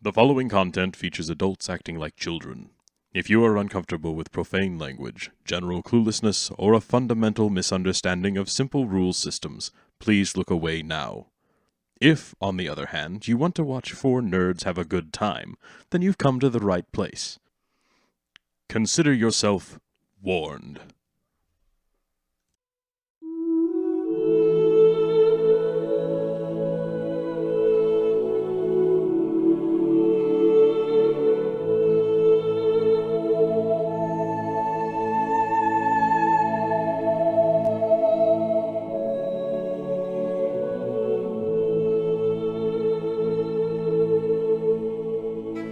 The following content features adults acting like children. If you are uncomfortable with profane language, general cluelessness, or a fundamental misunderstanding of simple rule systems, please look away now. If, on the other hand, you want to watch four nerds have a good time, then you've come to the right place. Consider yourself warned.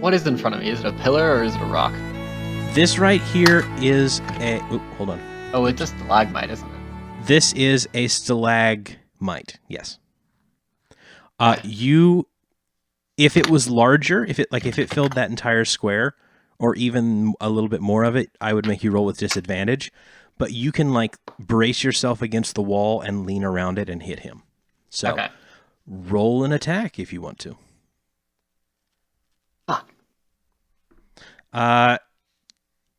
What is in front of me? Is it a pillar or is it a rock? This right here is a... hold on. Oh, it's a stalagmite, isn't it? This is a stalagmite, yes. If it was larger, if it filled that entire square, or even a little bit more of it, I would make you roll with disadvantage. But you can, brace yourself against the wall and lean around it and hit him. So, okay. Roll an attack if you want to.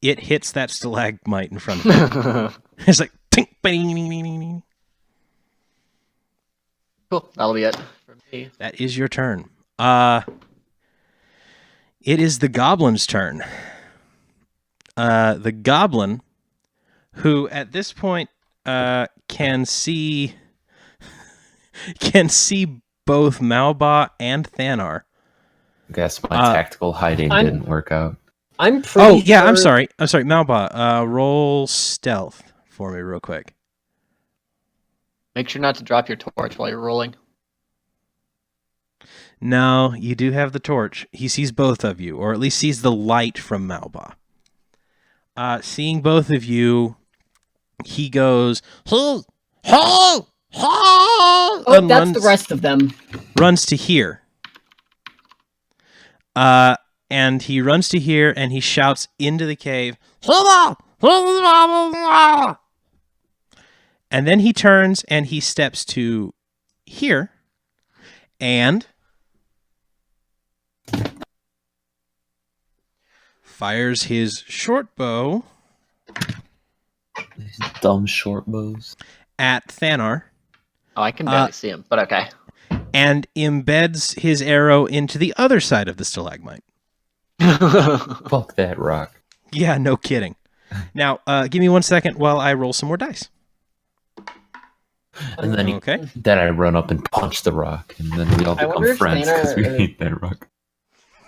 It hits that stalagmite in front of you. It's like tink, bing. Cool. That'll be it for me. That is your turn. It is the goblin's turn. The goblin, who at this point can see both Malba and Thanar. I guess my tactical hiding didn't work out. I'm pretty yeah, sure... I'm sorry, Malba. Roll stealth for me real quick. Make sure not to drop your torch while you're rolling. No, you do have the torch. He sees both of you, or at least sees the light from Malba. Seeing both of you, he goes, "Ho! Ho! Ho!" Oh, that's the rest of them. Runs to here. And he runs to here and he shouts into the cave. And then he turns and he steps to here and fires his short bow. These dumb short bows. At Thanar. Oh, I can barely see him, but okay. And embeds his arrow into the other side of the stalagmite. Fuck that rock. Yeah, no kidding. Now, give me 1 second while I roll some more dice. And then okay. Then I run up and punch the rock, and then we all become friends because we hate that rock.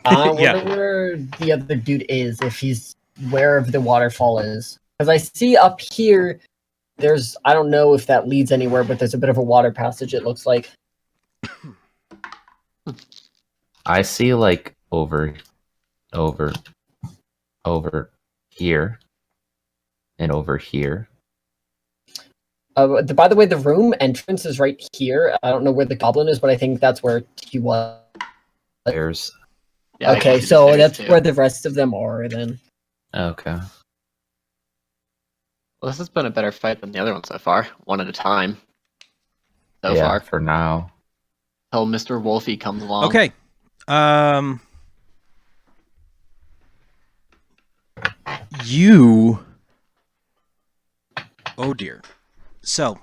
I wonder where the other dude is, if he's wherever the waterfall is. Because I see up here, there's, I don't know if that leads anywhere, but there's a bit of a water passage, it looks like. I see, over here, and over here. By the way, the room entrance is right here. I don't know where the goblin is, but I think that's where he was. There's... Yeah, okay, so that's where the rest of them are, then. Okay. Well, this has been a better fight than the other one so far. One at a time. So yeah, far. For now. Till Mr. Wolfie comes along. Okay. You... Oh, dear. So...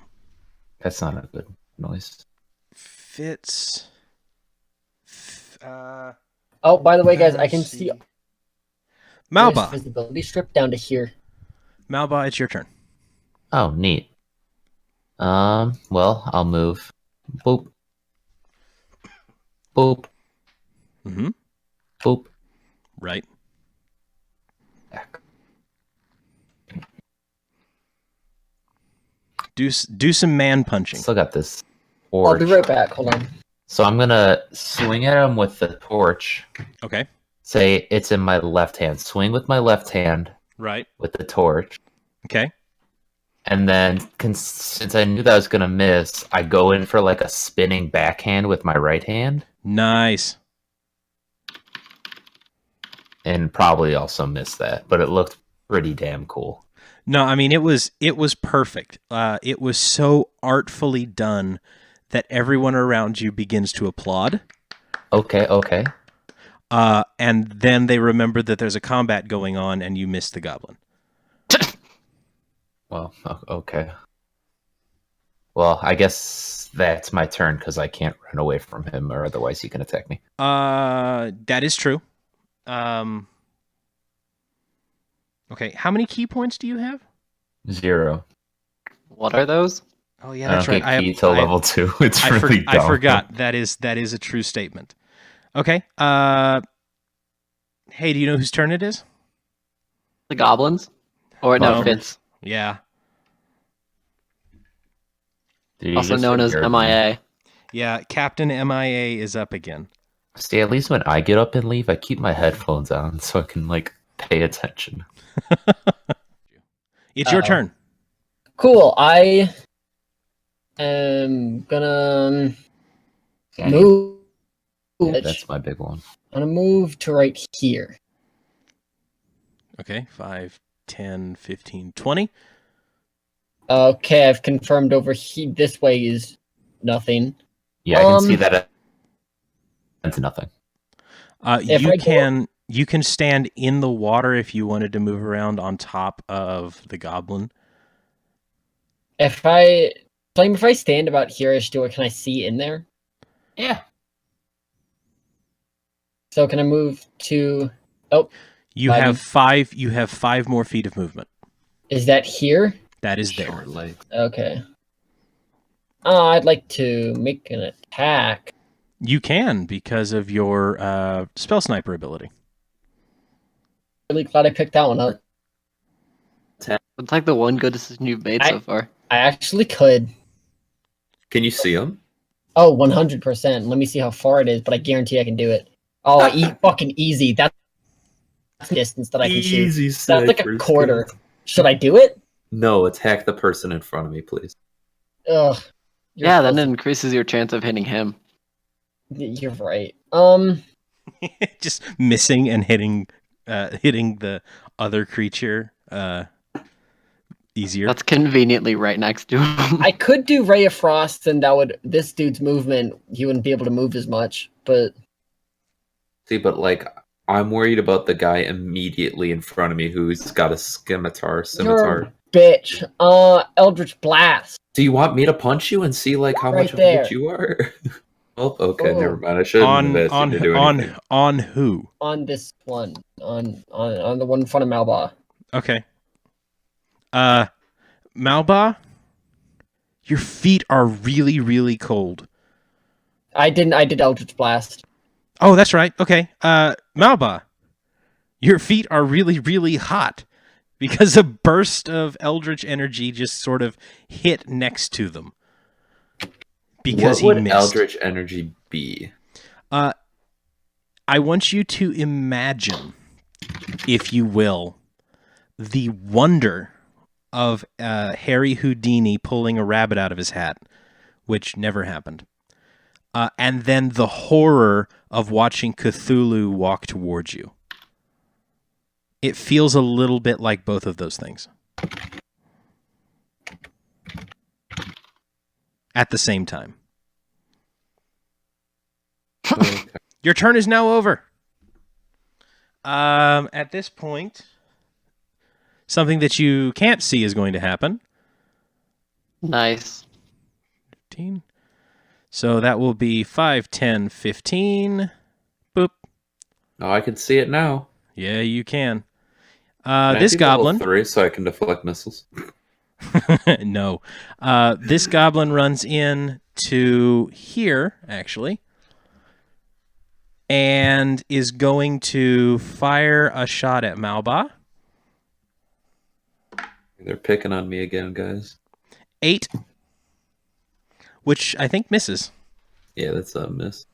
That's not a good noise. Fitz... Oh, by the way, guys, I can see... Malba. Visibility strip down to here. Malba, it's your turn. Oh, neat. Well, I'll move. Boop. Boop. Mm-hmm. Boop. Right. Back. Do some man punching. Still got this I'll torch. be right back. Hold on. So I'm gonna swing at him with the torch. Okay. Say it's in my left hand. Swing with my left hand Right. with the torch. Okay. And then, since I knew that I was gonna miss, I go in for a spinning backhand with my right hand. Nice. And probably also miss that, but it looked pretty damn cool. No, I mean it was perfect. It was so artfully done that everyone around you begins to applaud. Okay. And then they remember that there's a combat going on, and you miss the goblin. Well, okay. Well, I guess that's my turn because I can't run away from him, or otherwise he can attack me. That is true. Okay, how many key points do you have? 0. What are those? Oh yeah, that's I don't right. get key till level 2. It's really dumb. I forgot. That is a true statement. Okay. Hey, do you know whose turn it is? The goblins? Or no, Fitz. Yeah. Also known as MIA. Yeah, Captain MIA is up again. See, at least when I get up and leave, I keep my headphones on so I can pay attention. It's your turn. Cool. I am gonna move. That's my big one. I'm gonna move to right here. Okay, 5, 10, 15, 20. Okay, I've confirmed over here. This way is nothing. Yeah, I can see that. It's nothing. You can stand in the water if you wanted to move around on top of the goblin. If I stand about here, can I see in there? Yeah. So can I move to? Oh, you have 5. You have 5 more feet of movement. Is that here? That is there. Short leg. Okay. I'd like to make an attack. You can because of your spell sniper ability. Really glad I picked that one up. It's like the one good decision you've made so far. I actually could. Can you see him? Oh, 100%. Let me see how far it is, but I guarantee I can do it. Oh, fucking easy. That's distance that I can shoot. Easy. That's like a quarter. Should I do it? No, attack the person in front of me, please. Ugh. Yeah, then it increases your chance of hitting him. You're right. Just missing and hitting the other creature easier. That's conveniently right next to him. I could do Ray of Frost, and this dude's movement, he wouldn't be able to move as much, but... See, but I'm worried about the guy immediately in front of me who's got a scimitar. You're a bitch. Eldritch Blast. Do you want me to punch you and see how Right much of a there. bitch you are? Oh, okay, Oh. never mind. I shouldn't invest you to do anything. On who? On this one. On the one in front of Malba. Okay. Malba, your feet are really, really cold. I did Eldritch Blast. Oh, that's right. Okay. Malba, your feet are really, really hot because a burst of eldritch energy just sort of hit next to them. Because what would he missed. Eldritch energy be? I want you to imagine, if you will, the wonder of Harry Houdini pulling a rabbit out of his hat, which never happened. And then the horror of watching Cthulhu walk towards you. It feels a little bit like both of those things. At the same time. Okay. Your turn is now over. At this point, something that you can't see is going to happen. Nice. 15. So that will be 5, 10, 15. Boop. Oh, I can see it now. Yeah, you can. Can I This be level goblin... 3 so I can deflect missiles. No. This goblin runs in to here, actually, and is going to fire a shot at Malba. They're picking on me again, guys. 8, which I think misses. Yeah, that's a miss.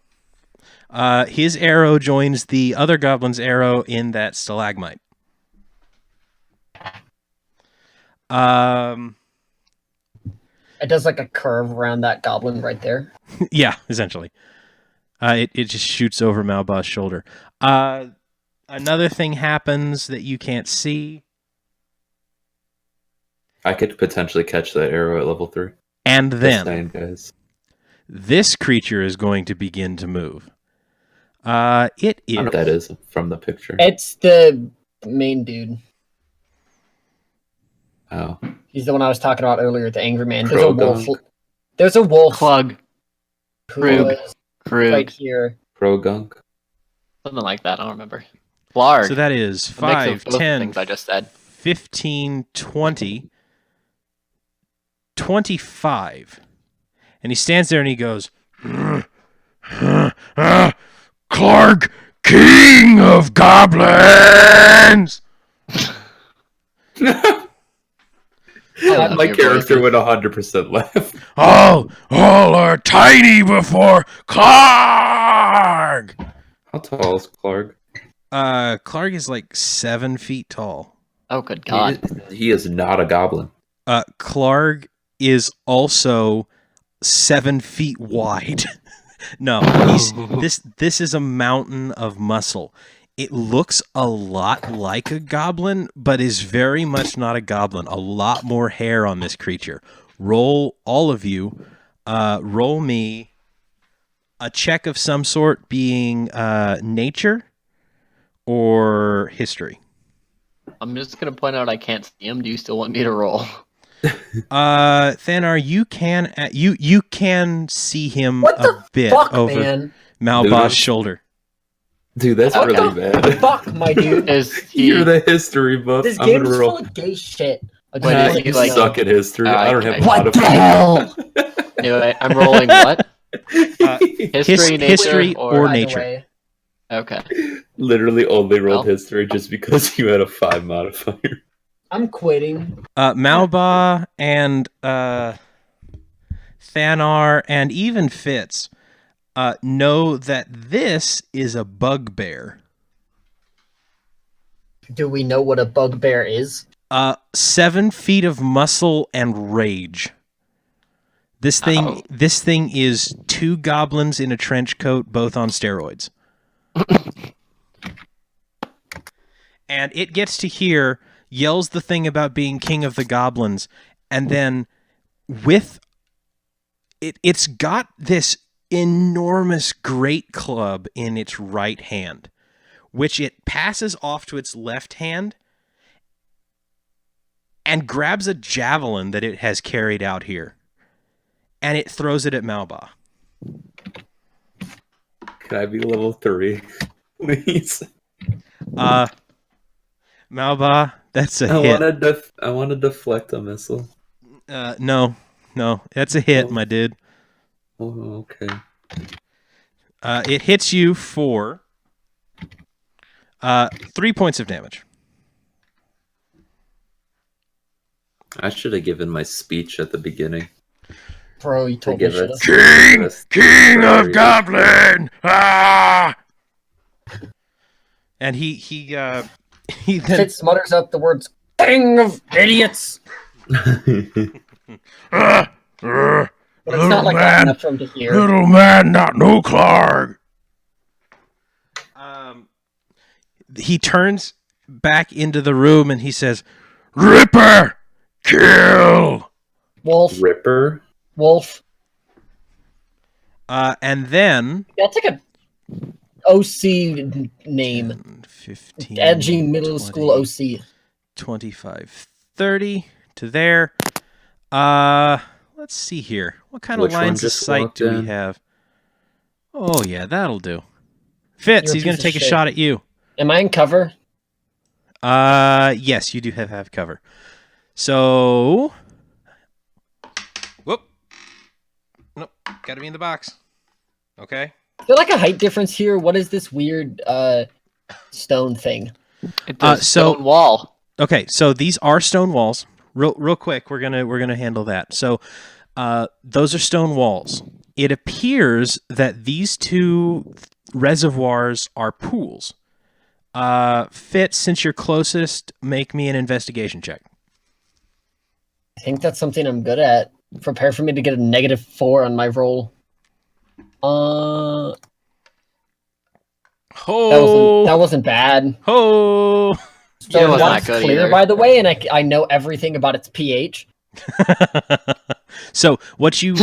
His arrow joins the other goblin's arrow in that stalagmite. It does like a curve around that goblin right there. Yeah, essentially. It just shoots over Malba's shoulder. Another thing happens that you can't see. I could potentially catch that arrow at level 3. And Just then saying, guys. this creature is going to begin to move. It I is. don't know what that is from the picture. It's the main dude. Oh. He's the one I was talking about earlier, the angry man. There's Krogunk. a wolf Clug. who Krug. was Krug. right here. Krogunk. Something like that. I don't remember. Flarg. So that is A mix of 5, both the 10, things I just said. 15, 20, 25. And he stands there and he goes, Clark, King of Goblins! My your character voice. would 100% laugh. All are tiny before Clark! How tall is Clark? Clark is like 7 feet tall. Oh, good God. He is not a goblin. Clark is also 7 feet wide. No, this is a mountain of muscle. It looks a lot like a goblin, but is very much not a goblin. A lot more hair on this creature. Roll, all of you, roll me a check of some sort, being nature or history. I'm just going to point out I can't see him. Do you still want me to roll? Thanar, you can see him What a the bit fuck, over man? Malba's Dude. shoulder. Dude, that's What really the bad. Fuck, my dude. Is he... You're the history buff. This I'm game gonna is roll. full of gay shit. I just Wait, wanna is let he you like- know. Suck at history. I don't have What the hell? Anyway, I'm rolling what? History, nature, history or By the nature. way. Okay. Literally only rolled Well. history just because you had a 5 modifier. I'm quitting. Malba and Thanar and even Fitz know that this is a bugbear. Do we know what a bugbear is? 7 feet of muscle and rage. This thing is 2 goblins in a trench coat, both on steroids. And it gets to hear, yells the thing about being king of the goblins, and then with it's got this enormous great club in its right hand, which it passes off to its left hand and grabs a javelin that it has carried out here, and it throws it at Malba. Can I be level 3, please? Malba, that's a I hit. want to deflect a missile. No, that's a hit, my dude. Oh, okay. It hits you for 3 points of damage. I should have given my speech at the beginning. Bro, you told me give shit. it- King of Goblin! Ah! And he then Fitz mutters out the words, "King of idiots!" Ah! But it's not like that enough for him to hear. Little man, not no Clark. He turns back into the room and he says, "Ripper, kill!" Wolf, Ripper? wolf. And then That's like a OC name. 15, Edgy middle 20, school OC. 25, 30 to there. Let's see here. What kind Which of one lines of just sight walked do we in? have? Oh yeah, that'll do. Fitz, You're a he's going piece to of take a shit. shot at you. Am I in cover? Yes, you do have cover. So, whoop. Nope, got to be in the box. Okay. Is there like a height difference here? What is this weird stone thing? It's a so- stone wall. Okay, so these are stone walls. Real quick, we're gonna handle that. So, those are stone walls. It appears that these 2 reservoirs are pools. Fitz, since you're closest, make me an investigation check. I think that's something I'm good at. Prepare for me to get a -4 on my roll. Ho! That wasn't bad. Ho! So It wasn't water's that good clear, either. by the way, and I know everything about its pH. So what you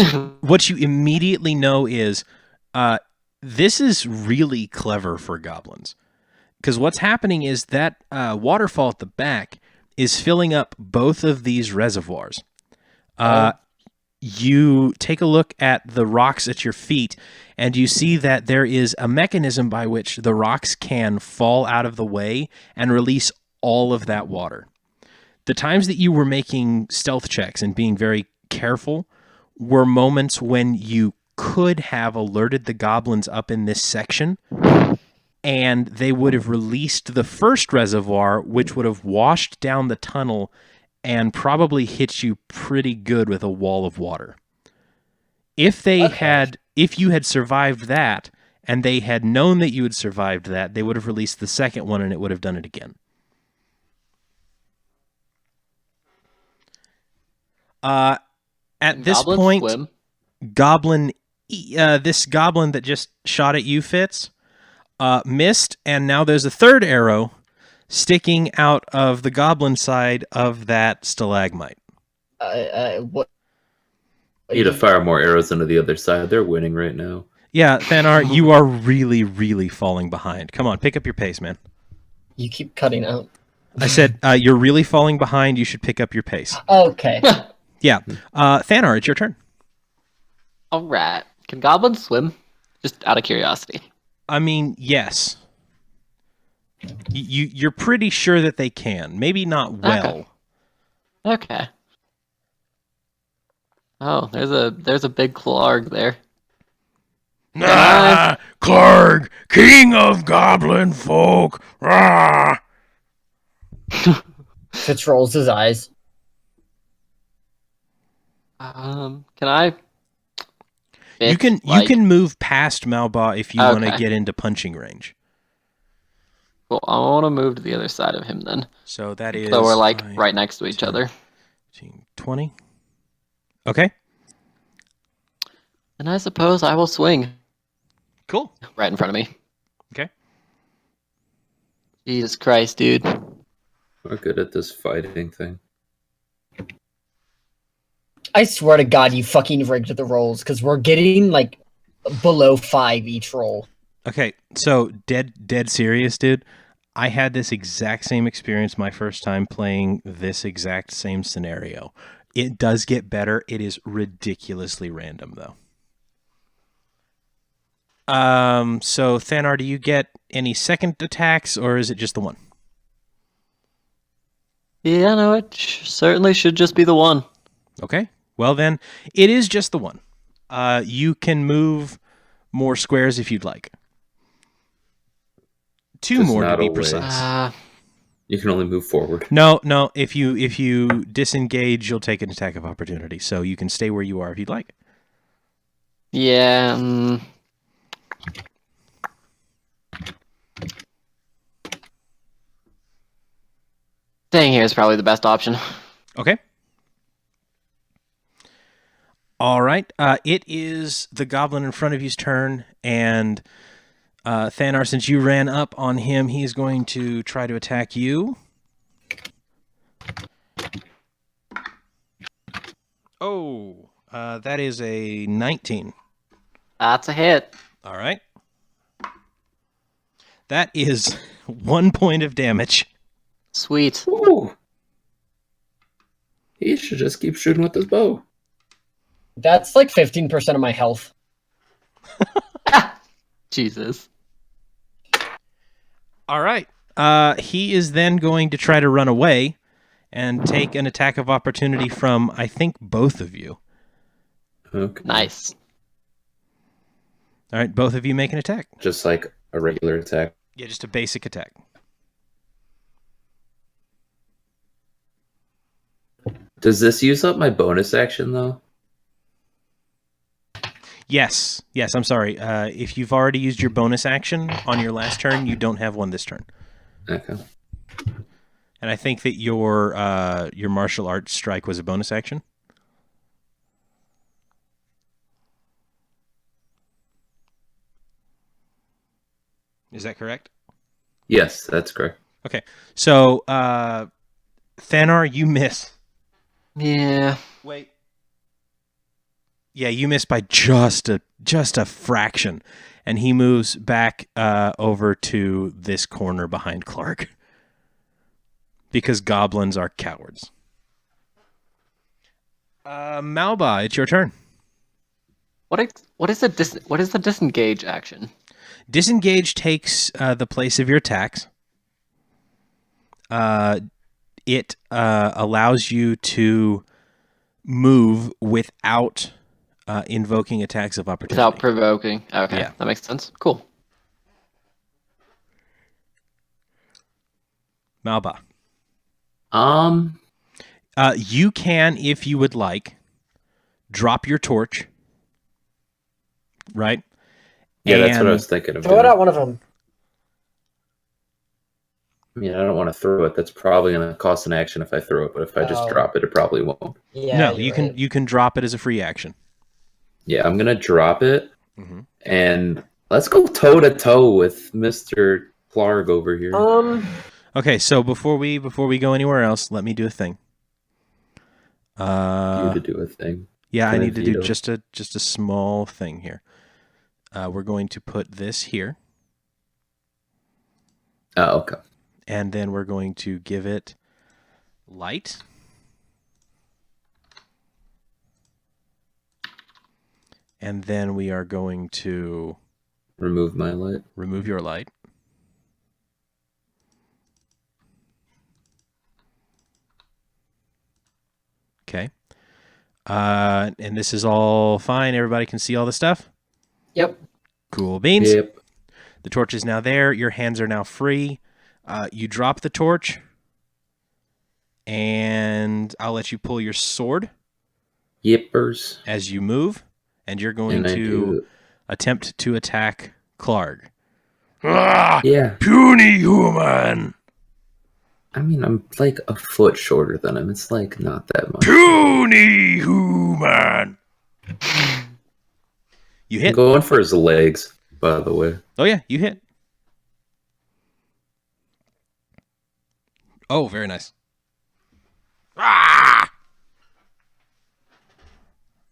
immediately know is this is really clever for goblins. Because what's happening is that waterfall at the back is filling up both of these reservoirs. You take a look at the rocks at your feet, and you see that there is a mechanism by which the rocks can fall out of the way and release all of that water. The times that you were making stealth checks and being very careful were moments when you could have alerted the goblins up in this section, and they would have released the first reservoir, which would have washed down the tunnel and probably hit you pretty good with a wall of water. If you had survived that, and they had known that you had survived that, they would have released the second one, and it would have done it again. At this point, swim? this goblin that just shot at you, Fitz, missed, and now there's a third arrow sticking out of the goblin side of that stalagmite. What? I need to fire more arrows into the other side. They're winning right now. Yeah, Thanar, you are really, really falling behind. Come on, pick up your pace, man. You keep cutting out. I said, you're really falling behind. You should pick up your pace. Okay. Yeah. Thanar, it's your turn. All right. Can goblins swim? Just out of curiosity. I mean, yes. You're pretty sure that they can. Maybe not well. Okay. Oh, there's a big Clarg there. Ah, Clarg, king of goblin folk. Ah. Fitz rolls his eyes. Can I? You can move past Malba if you want to get into punching range. Well, I want to move to the other side of him then. So that is. So we're like right next to each other. 20. Okay. And I suppose I will swing. Cool. Right in front of me. Okay. Jesus Christ, dude. We're good at this fighting thing. I swear to God, you fucking rigged the rolls, because we're getting, like, below 5 each roll. Okay, so dead serious, dude. I had this exact same experience my first time playing this exact same scenario. It does get better. It is ridiculously random, though. So Thanar, do you get any second attacks, or is it just the one? Yeah, no, it certainly should just be the one. Okay, well then, it is just the one. You can move more squares if you'd like. Two Just more to not be away. precise. You can only move forward. No. If you disengage, you'll take an attack of opportunity. So you can stay where you are if you'd like. Yeah. Staying here is probably the best option. Okay. All right. It is the goblin in front of you's turn, and Thanar, since you ran up on him, he's going to try to attack you. Oh, that is a 19. That's a hit. All right. That is 1 point of damage. Sweet. Ooh. He should just keep shooting with his bow. That's like 15% of my health. Jesus. All right. He is then going to try to run away and take an attack of opportunity from, I think, both of you. Okay. Nice. All right, both of you make an attack. Just like a regular attack. Yeah, just a basic attack. Does this use up my bonus action, though? Yes, I'm sorry. If you've already used your bonus action on your last turn, you don't have one this turn. Okay. And I think that your martial arts strike was a bonus action. Is that correct? Yes, that's correct. Okay. So, Thanar, you miss. Yeah. Wait. Yeah, you missed by just a fraction, and he moves back over to this corner behind Clark because goblins are cowards. Malba, it's your turn. What is the disengage action? Disengage takes the place of your attacks. It allows you to move without invoking attacks of opportunity. Without provoking. Okay, Yeah. that makes sense. Cool. Malba. You can, if you would like, drop your torch. Right? Yeah, that's what And- I was thinking of Throw it doing. at one of them. I mean, I don't want to throw it. That's probably going to cost an action if I throw it, but if I just Oh. drop it, it probably won't. Yeah, no, you're right. you can drop it as a free action. Yeah, I'm going to drop it, Mm-hmm. and let's go toe-to-toe with Mr. Clark over here. Okay, so before we go anywhere else, let me do a thing. you to do a thing. Yeah, I Can I need to do veto? just a small thing here. We're going to put this here, Oh, okay. and then we're going to give it light. And then we are going to Remove my light. remove your light. Okay. And this is all fine. Everybody can see all the stuff? Yep. Cool beans. Yep. The torch is now there. Your hands are now free. You drop the torch, and I'll let you pull your sword Yippers. as you move, and you're going And I to do. attempt to attack Clark. Yeah. Puny human! I mean, I'm like a foot shorter than him. It's like not that much. Puny human! You I'm hit. going for his legs, by the way. Oh, yeah, you hit. Oh, very nice.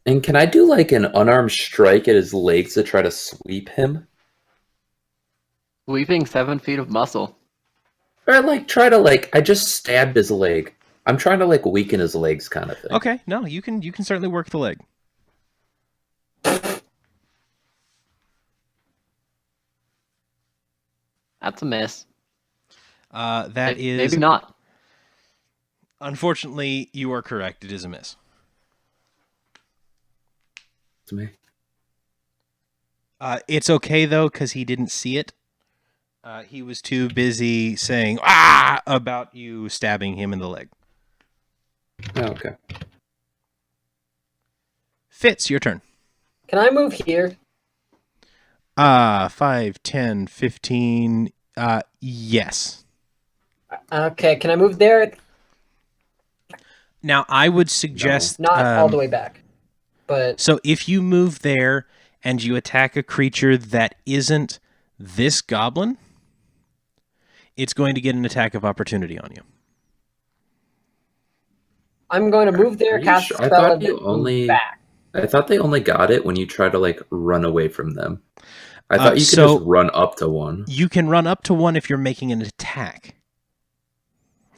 And can I do like an unarmed strike at his legs to try to sweep him? Sweeping 7 feet of muscle. Or like try to like I just stabbed his leg. I'm trying to like weaken his legs kind of thing. Okay, no, you can certainly work the leg. That's a miss. That is Maybe not. Unfortunately, you are correct. It is a miss. To me. It's okay though, because he didn't see it. He was too busy saying "ah" about you stabbing him in the leg. Oh, okay. Fitz, your turn. Can I move here? 5, 10, 15. Yes. Okay, can I move there? Now, I would suggest Not all the way back, but So if you move there and you attack a creature that isn't this goblin, it's going to get an attack of opportunity on you. I'm going to move Are there, you cast sure? a I spell, thought and you then only- move back. I thought they only got it when you try to like run away from them. I thought you could so- just run up to one. You can run up to one if you're making an attack.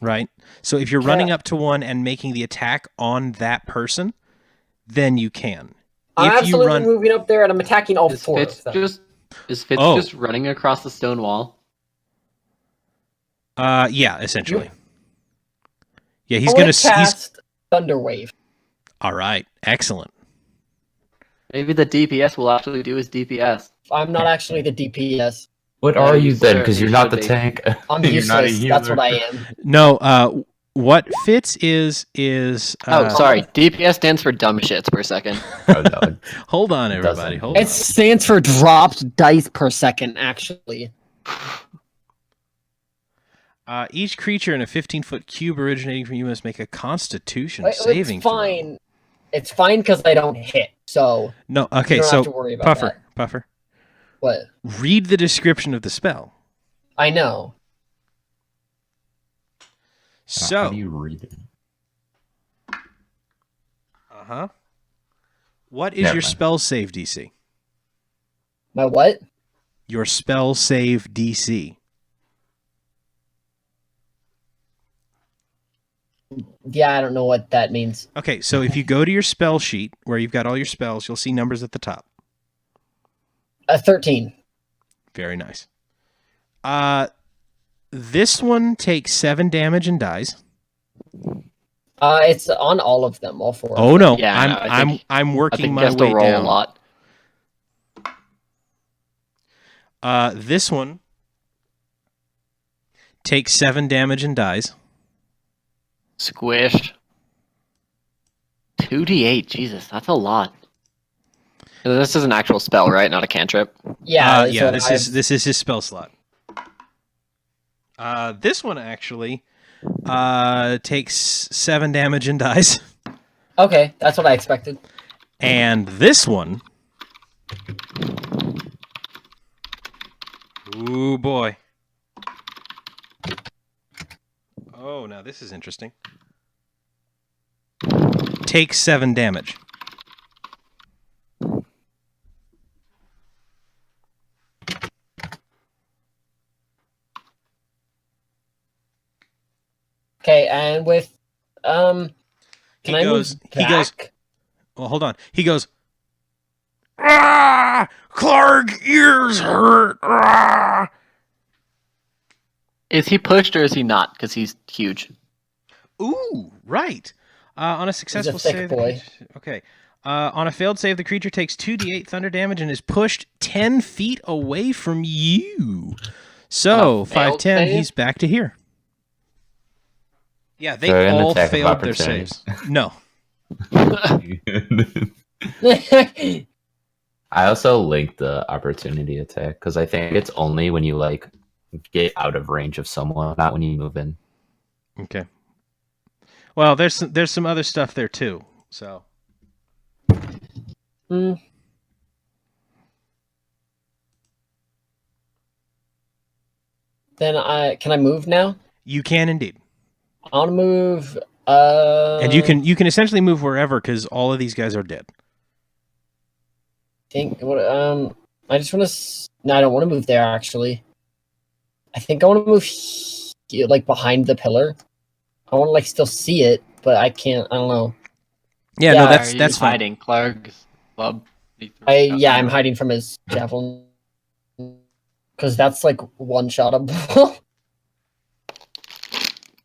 Right? So if you're running up to one and making the attack on that person, then you can. I'm If you absolutely run moving up there, and I'm attacking all Is four Fitz of them. just Oh. just running across the stone wall? yeah, essentially. Yeah, he's I'm going gonna to cast Thunder Wave. All right. Excellent. Maybe the DPS will actually do his DPS. I'm not actually the DPS. What No, are you you then? Because certainly you're not should the be. tank. I'm You're not a useless. That's healer. what I am. No, what Fitz is Oh, sorry. DPS stands for dumb shits per second. Oh, no. Hold on, It everybody. doesn't. Hold It on. stands for dropped dice per second, actually. Each creature in a 15-foot cube originating from you must make a Constitution It's saving throw. fine. It's fine because I don't hit, so No, you okay, don't so have to worry about Puffer, that. Puffer, What? read the description of the spell. I know. How So, do you read it? What is Never your mind. spell save DC? My what? Your spell save DC. Yeah, I don't know what that means. Okay, so if you go to your spell sheet where you've got all your spells, you'll see numbers at the top. 13. Very nice. This one takes 7 damage and dies. It's on all of them, all 4. Oh no, Yeah, no, I think- I'm I working think my he has to way roll down. a lot. This one takes 7 damage and dies. Squished. 2d8. Jesus, that's a lot. This is an actual spell, right? Not a cantrip. Yeah, Yeah. This is his spell slot. This one actually takes 7 damage and dies, Okay, that's what I expected. and this one. Ooh boy. Oh, now this is interesting. Takes 7 damage. Okay, and with can He I goes. move He goes. back? Well, hold on. He goes. Ah, Clark, ears hurt. Ah. Is he pushed or is he not? Because he's huge. Ooh, right. On a successful thick save, boy. okay. On a failed save, the creature takes 2d8 thunder damage and is pushed 10 feet away from you. So, On a failed 5'10", save? he's back to here. Yeah, they So an all attack of failed their opportunity. saves. No. I also linked the opportunity attack because I think it's only when you like get out of range of someone, not when you move in. Okay. Well, there's some other stuff there too. So. Hmm. Then can I move now? You can indeed. I want to move. And you can essentially move wherever because all of these guys are dead. Think what? I just want to. No, I don't want to move there. Actually, I think I want to move like behind the pillar. I want to like still see it, but I can't. I don't know. Yeah, Yeah, no, Are that's you fine. hiding Clark's club? I'm hiding from his javelin because that's like one shotable.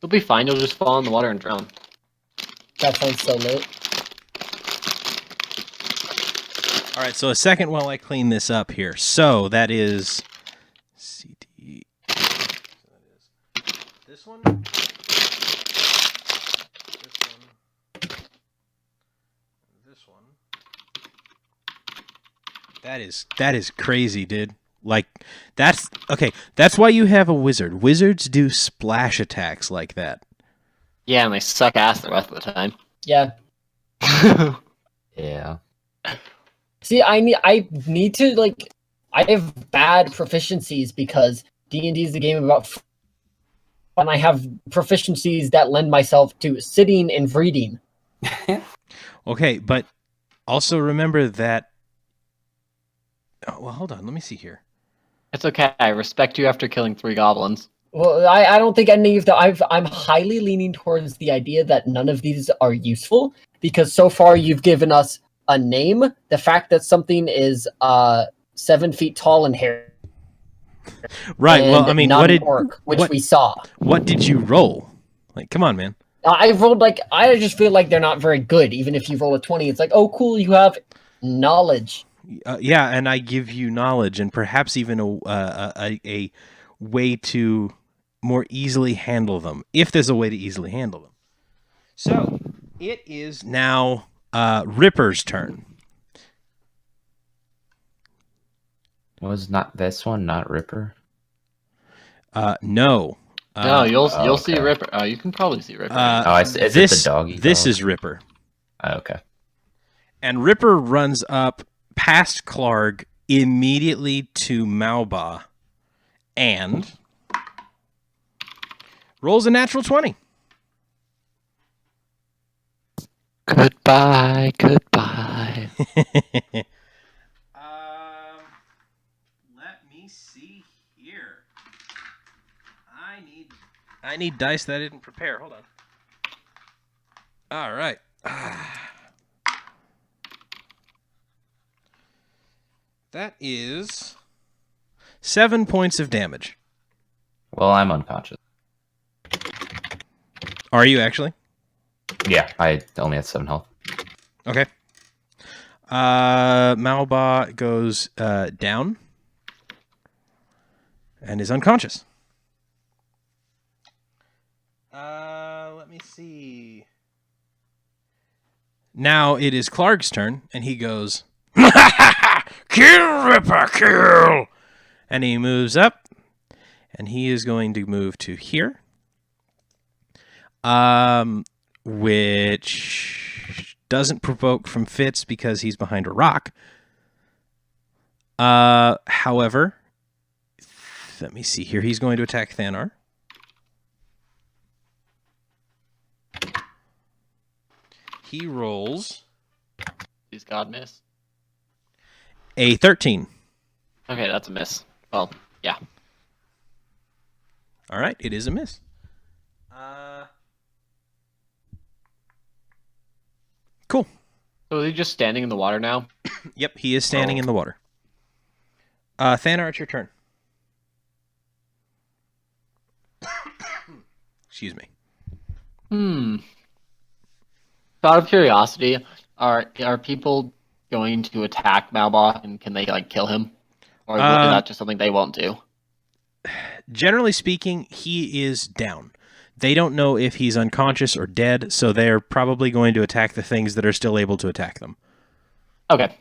You'll be fine. You'll just fall in the water and drown. That sounds so lit. All right, so a second while I clean this up here. So that is CD. So that is this one. This one. That is crazy, dude. Like that's okay. That's why you have a wizard. Wizards do splash attacks like that. Yeah, and they suck ass the rest of the time. Yeah. Yeah. See, I need to like. I have bad proficiencies because D&D is the game about. And I have proficiencies that lend myself to sitting and reading. Okay, but also remember that. Oh, well, hold on. Let me see here. It's okay. I respect you after killing 3 goblins. Well, I don't think any of the. I'm highly leaning towards the idea that none of these are useful because so far you've given us a name, the fact that something is 7 feet tall and hairy. Right. Well, and I mean, not what an did orc, which what- we saw. what did you roll? Like, come on, man. I rolled like I just feel like they're not very good. Even if you roll a 20, it's like, oh, cool, you have knowledge. Yeah, and I give you knowledge and perhaps even a way to more easily handle them, if there's a way to easily handle them. So it is now Ripper's turn. Was not this one not Ripper? No. No, you'll see okay. Ripper. You can probably see Ripper. Is it this the doggy? this dog? is Ripper, Oh, okay. and Ripper runs up past Clark immediately to Mauba, and rolls a natural 20. Goodbye, goodbye. Let me see here. I need dice that I didn't prepare. Hold on. All right. That is 7 points of damage. Well, I'm unconscious. Are you actually? Yeah, I only had 7 health. Okay. Malba goes down and is unconscious. Let me see. Now it is Clark's turn, and he goes, "Kill, Ripper, kill!" And he moves up, and he is going to move to here, which doesn't provoke from Fitz because he's behind a rock. However, let me see here. He's going to attack Thanar. He rolls Please God miss. a 13. Okay, that's a miss. Well, yeah. All right, it is a miss. Cool. So is he just standing in the water now? Yep, he is standing in the water. Thanar, it's your turn. Excuse me. Out of curiosity, are people going to attack Malba, and can they like kill him, or is that just something they won't do? Generally speaking, he is down. They don't know if he's unconscious or dead, so they're probably going to attack the things that are still able to attack them. Okay.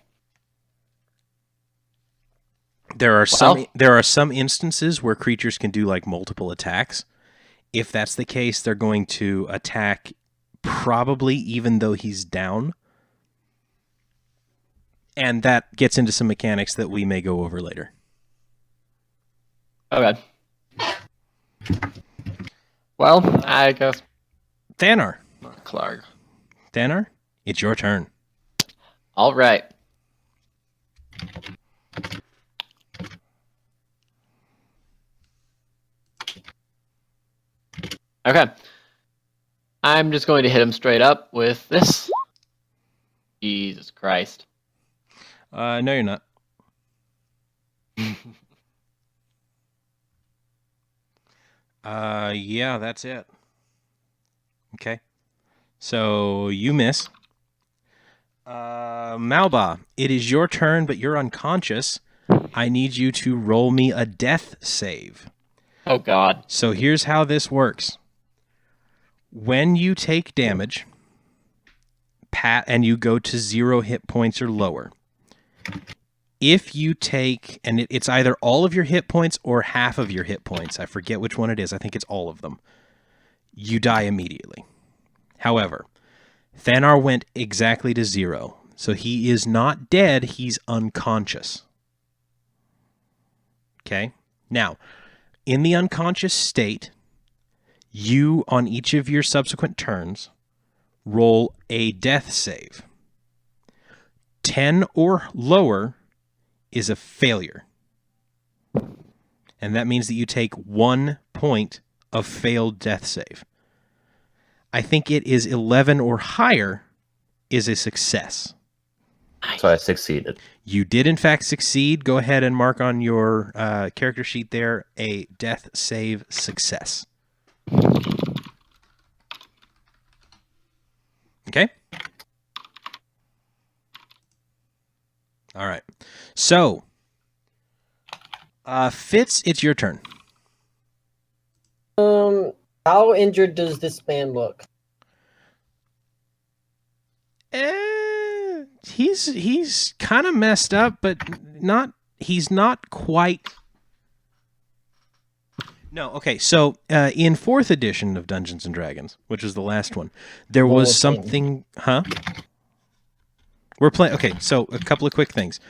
There are some instances where creatures can do like multiple attacks. If that's the case, they're going to attack probably even though he's down. And that gets into some mechanics that we may go over later. Okay. Well, I guess Thanar. Clark. Thanar, it's your turn. All right. Okay. I'm just going to hit him straight up with this. Jesus Christ. No, you're not. Yeah, that's it. Okay. So you miss. Malba, it is your turn, but you're unconscious. I need you to roll me a death save. Oh, God. So here's how this works. When you take damage, and you go to 0 hit points or lower, if you take, and it's either all of your hit points or half of your hit points, I forget which one it is, I think it's all of them, you die immediately. However, Thanar went exactly to 0, so he is not dead, he's unconscious. Okay? Now, in the unconscious state, you, on each of your subsequent turns, roll a death save. 10 or lower is a failure. And that means that you take 1 point of failed death save. I think it is 11 or higher is a success. So I succeeded. You did, in fact, succeed. Go ahead and mark on your character sheet there a death save success. Okay? All right. So, Fitz, it's your turn. How injured does this man look? He's kind of messed up, but he's not quite. No, okay. So in 4th edition of Dungeons and Dragons, which is the last one, there was something, huh? We're playing. Okay, so a couple of quick things.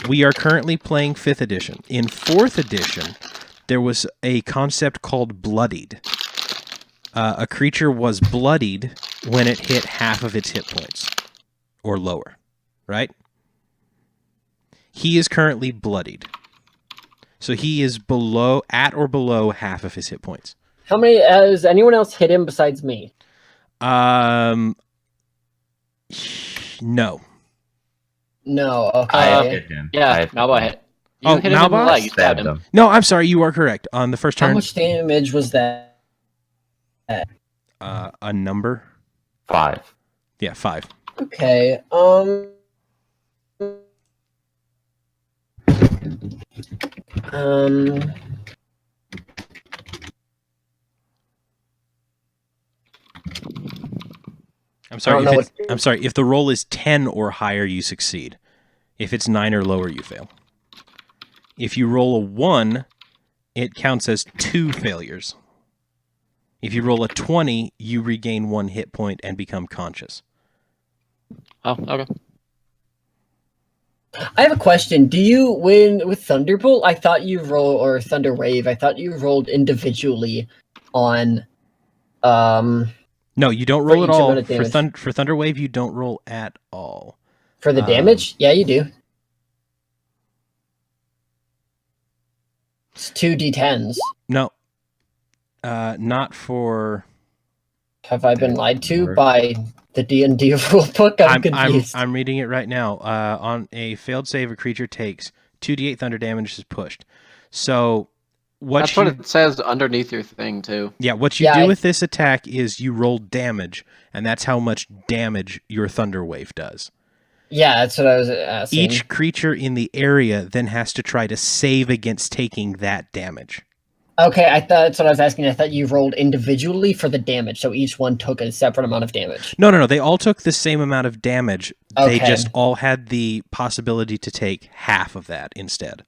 We are currently playing 5th edition. In 4th edition, there was a concept called bloodied. A creature was bloodied when it hit half of its hit points or lower. right? He is currently bloodied. So he is at or below half of his hit points. How many has anyone else hit him besides me? No. No. Okay. I hit him. Yeah, Malba hit. You Oh, hit him in the Malba? leg. You stabbed him. No, I'm sorry. You are correct. On the first How turn, much damage was that? a number. 5. Yeah, 5. Okay. I'm sorry. don't know I'm sorry. If the roll is 10 or higher, you succeed. If it's 9 or lower, you fail. If you roll a 1, it counts as 2 failures. If you roll a 20, you regain 1 hit point and become conscious. Oh, okay. I have a question. Do you win with Thunderbolt? I thought you roll or Thunder Wave. I thought you rolled individually on. No, you don't For roll at each all. amount of damage. For Thunder Wave, you don't roll at all. For the damage? Yeah, you do. It's 2d10s. No. Not for... Have I been lied to by the D&D rulebook? I'm confused. I'm reading it right now. On a failed save, a creature takes 2d8 thunder damage is pushed. So That's what it says underneath your thing, too. Yeah, what you do with this attack is you roll damage, and that's how much damage your Thunder Wave does. Yeah, that's what I was asking. Each creature in the area then has to try to save against taking that damage. Okay, I thought that's what I was asking. I thought you rolled individually for the damage, so each one took a separate amount of damage. No. They all took the same amount of damage. Okay. They just all had the possibility to take half of that instead.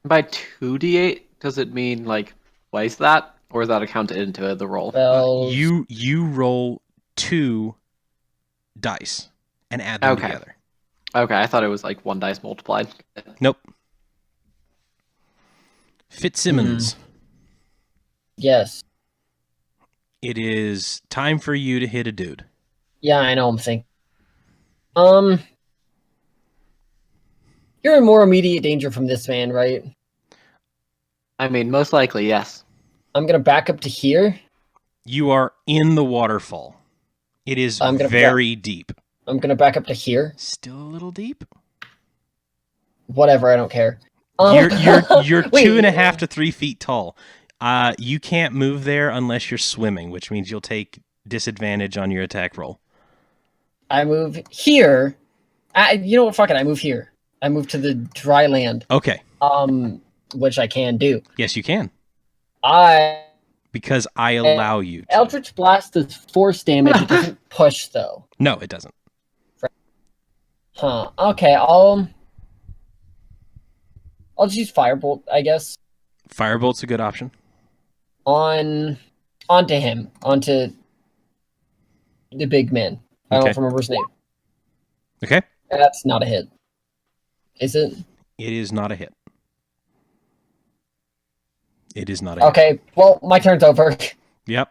By 2d8, does it mean, like, twice that? Or is that accounted into the roll? Well, You roll 2 dice and add them together. Okay, I thought it was, like, 1 dice multiplied. Nope. Fitzsimmons. Yes. It is time for you to hit a dude. Yeah, I know. I'm thinking. You're in more immediate danger from this man, right? I mean, most likely, yes. I'm gonna back up to here. You are in the waterfall. It is very deep. I'm gonna back up to here. Still a little deep. Whatever, I don't care. You're 2.5 to 3 feet tall. You can't move there unless you're swimming, which means you'll take disadvantage on your attack roll. I move here. You know what? Fuck it. I move here. I move to the dry land. Okay. Which I can do. Yes, you can. Because I allow you to. Eldritch Blast does force damage. It doesn't push, though. No, it doesn't. Huh. Okay, I'll just use Firebolt, I guess. Firebolt's a good option. Onto him. Onto the big man. I don't remember his name. Okay. That's not a hit. Is it? It is not a hit. It is not a hit. Okay, well, my turn's over. Yep.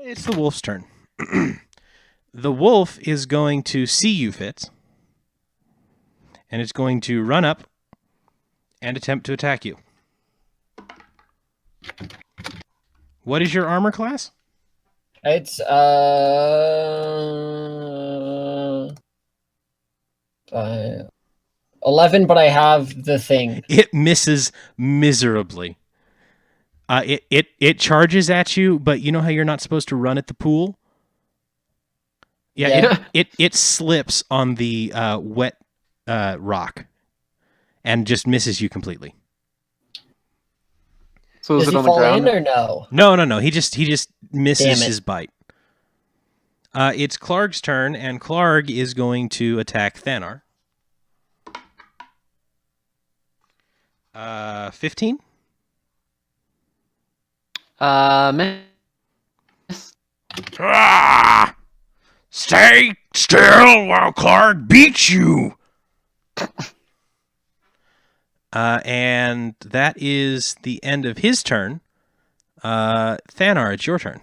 It's the wolf's turn. The wolf is going to see you, Fitz. And it's going to run up and attempt to attack you. What is your armor class? It's 11, but I have the thing. It misses miserably. It charges at you, but you know how you're not supposed to run at the pool? Yeah. It slips on the wet rock and just misses you completely. So Does is he it on the fall ground? in or no? No. He just misses his bite. It's Clarg's turn, and Clarg is going to attack Thanar. 15? Miss. Stay still while Clarg beats you. And that is the end of his turn. Thanar, it's your turn.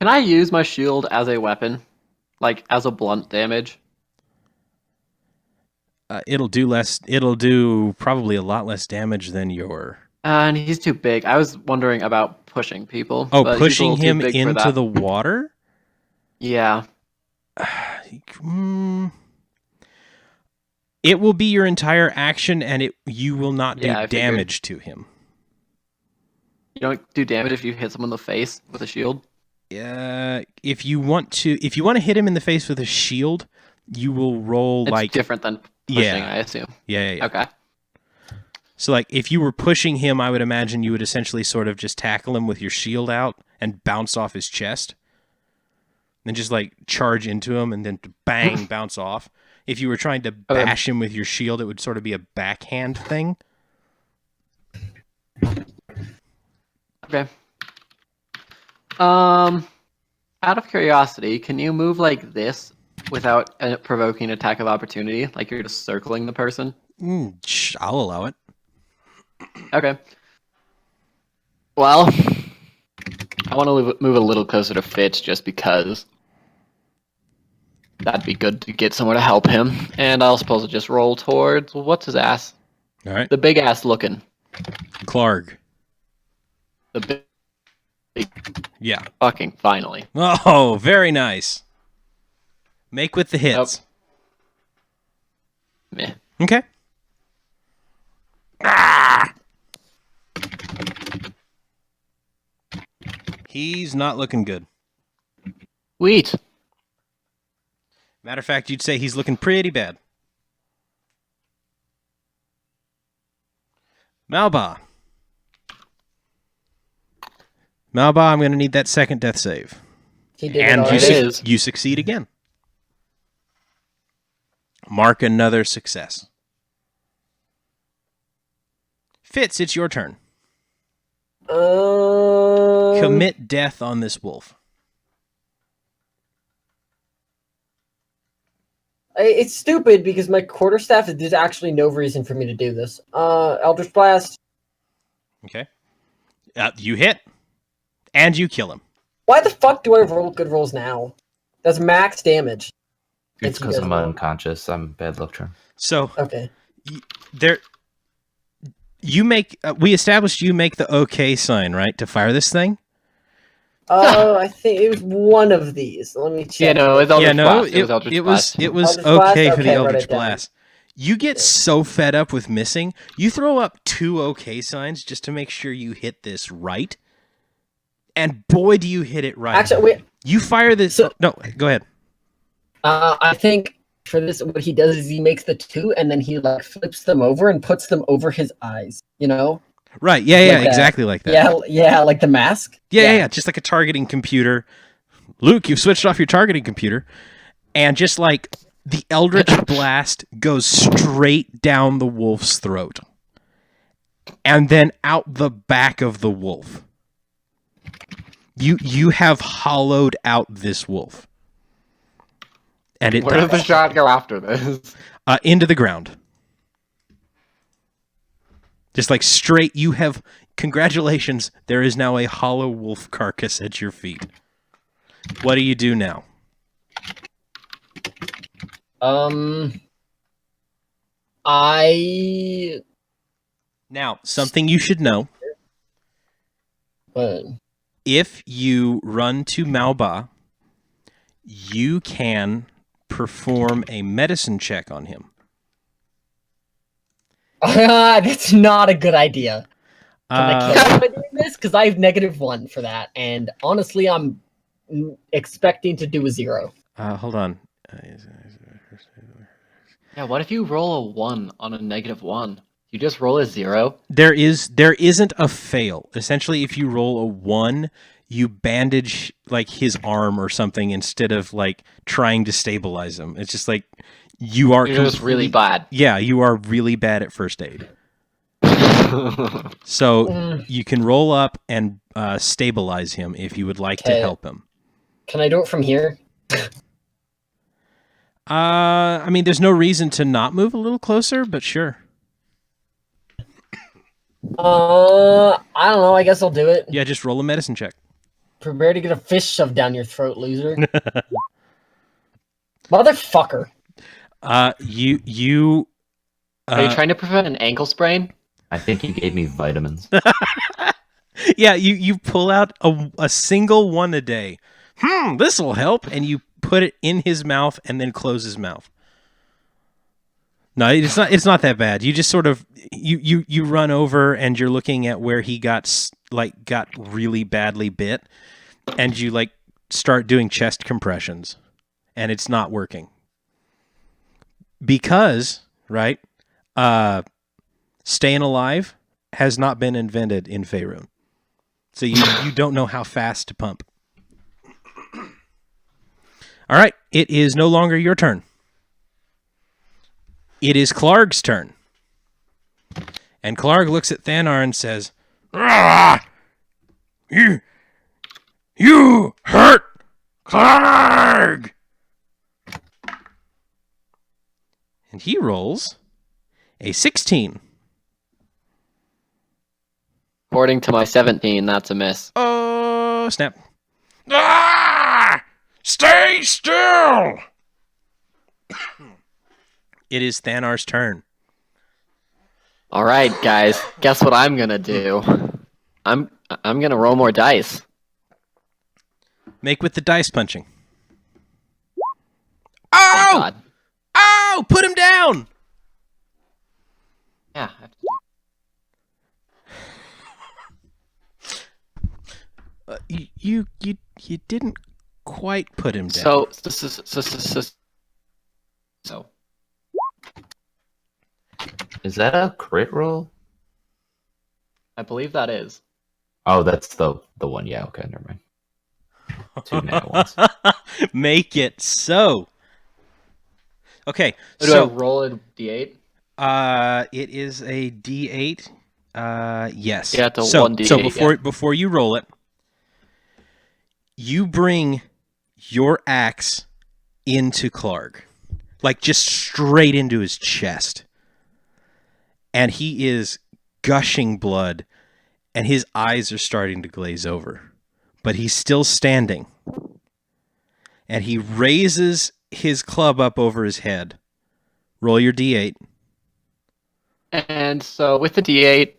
Can I use my shield as a weapon? Like, as a blunt damage? It'll do probably a lot less damage than your... And he's too big. I was wondering about pushing people. Oh, but he's a pushing little too him big for into that. the water? Yeah. It will be your entire action, and you will not do Yeah, I figured. damage to him. You don't do damage if you hit someone in the face with a shield? If you want to hit him in the face with a shield, you will roll It's like different than pushing, Yeah. I assume. yeah. Okay. So like if you were pushing him, I would imagine you would essentially sort of just tackle him with your shield out and bounce off his chest. Then just like charge into him and then bang bounce off. If you were trying to bash him with your shield, it would sort of be a backhand thing. Okay. Out of curiosity, can you move like this without provoking an attack of opportunity? Like you're just circling the person? I'll allow it. Okay. Well, I want to move a little closer to Fitz just because that'd be good to get someone to help him. And I'll suppose to just roll towards what's his ass? All right. The big ass looking. Clark. The big Yeah. fucking finally. Oh, very nice. Make with the hits. Meh. Okay. He's not looking good. Wheat. Matter of fact, you'd say he's looking pretty bad. Malba. Malba, I'm going to need that second death save. He did And it already. you succeed again. Mark another success. Fitz, it's your turn. Commit death on this wolf. It's stupid because my quarterstaff, there's actually no reason for me to do this. Eldritch Blast. Okay. You hit, and you kill him. Why the fuck do I roll good rolls now? That's max damage. It's because I'm unconscious. I'm bad luck charm. So Okay. we established you make the OK sign, right, to fire this thing? I think it was one of these. Let me check. Yeah, no, it was Eldritch Blast. It was Eldritch okay Blast? for the Okay, Eldritch write it down. Blast. You get so fed up with missing, you throw up 2 OK signs just to make sure you hit this right. And boy, do you hit it right. Actually, wait. You fire this... So- no, go ahead. I think for this, what he does is he makes the 2 and then he like flips them over and puts them over his eyes. You know? Right, yeah, Like that. exactly like that. Yeah, like the mask. Yeah, just like a targeting computer. Luke, you've switched off your targeting computer. And just like the Eldritch Blast goes straight down the wolf's throat. And then out the back of the wolf. You have hollowed out this wolf. And it Where does the shot go after this? into the ground. Just like straight, you have... Congratulations, there is now a hollow wolf carcass at your feet. What do you do now? Now, something you should know. What? If you run to Malba, you can perform a medicine check on him. That's not a good idea. Can I kill him by doing this? Because I have -1 for that, and honestly, I'm expecting to do a 0. Hold on. Yeah, what if you roll a 1 on a -1? You just roll a 0? There isn't a fail. Essentially, if you roll a 1, you bandage like his arm or something instead of like trying to stabilize him. It's just like you're just really bad. Yeah, you are really bad at first aid. So you can roll up and stabilize him if you would like to Okay. help him. Can I do it from here? I mean, there's no reason to not move a little closer, but sure. I don't know. I guess I'll do it. Yeah, just roll a medicine check. Prepare to get a fish shoved down your throat, loser. Motherfucker. Are you trying to prevent an ankle sprain? I think you gave me vitamins. Yeah, you pull out a single one a day. This will help, and you put it in his mouth and then close his mouth. No, it's not that bad. You just sort of you run over and you're looking at where he got really badly bit, and you like start doing chest compressions, and it's not working. Because, right, staying alive has not been invented in Faerun. So you don't know how fast to pump. All right, it is no longer your turn. It is Clarg's turn. And Clarg looks at Thanar and says, You hurt Clarg! And he rolls a 16. According to my 17, that's a miss. Oh, snap. Stay still! It is Thanar's turn. All right, guys. Guess what I'm gonna do? I'm gonna roll more dice. Make with the dice punching. Oh Oh! God. Oh! Put him down! Yeah. You didn't quite put him down. So. Is that a crit roll? I believe that is. Oh, that's the one. Yeah, okay, never mind. 2 nat ones. Make it so. Okay, Do I so roll a d8? it is a D8. Yes. Yeah, it's a so 1d8, so before you roll it, you bring your axe into Clarg, like just straight into his chest, and he is gushing blood, and his eyes are starting to glaze over, but he's still standing, and he raises his club up over his head. Roll your D8. And so with the d8,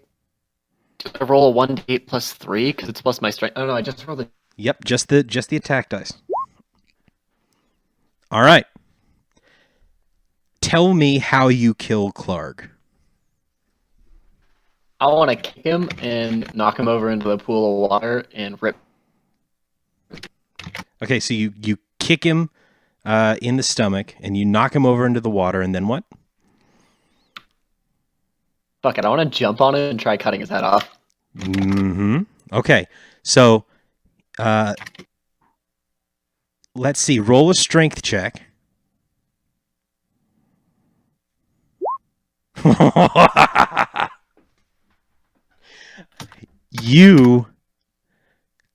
do I roll a 1d8 plus 3 because it's plus my strength? Oh no, I just rolled a. Yep, just the attack dice. All right. Tell me how you kill Clarg. I want to kick him and knock him over into the pool of water and rip. Okay, so you kick him in the stomach and you knock him over into the water, and then what? Fuck it, I want to jump on him and try cutting his head off. Mm-hmm. Okay, so let's see. Roll a strength check. You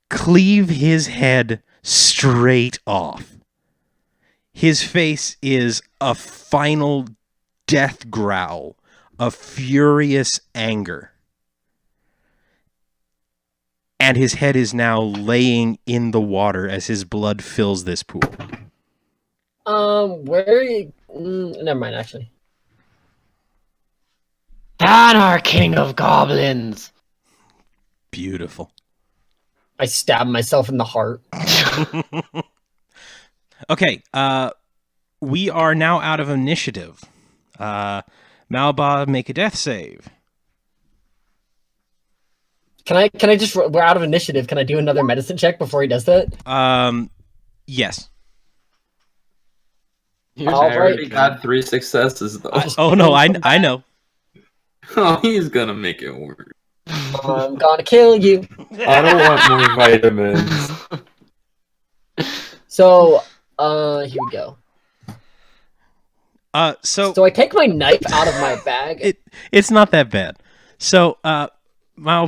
cleave his head straight off. His face is a final death growl of furious anger. And his head is now laying in the water as his blood fills this pool. Where are you? Never mind, actually. Thanar, king of goblins! Beautiful. I stab myself in the heart. Okay, we are now out of initiative. Malba, make a death save. Can I just? We're out of initiative. Can I do another medicine check before he does that? Yes. He's All already right. got 3 successes though. Oh no, I know. Oh, he's gonna make it work. I'm gonna kill you. I don't want more vitamins. So, here we go. So So I take my knife out of my bag. it's not that bad. So, Trying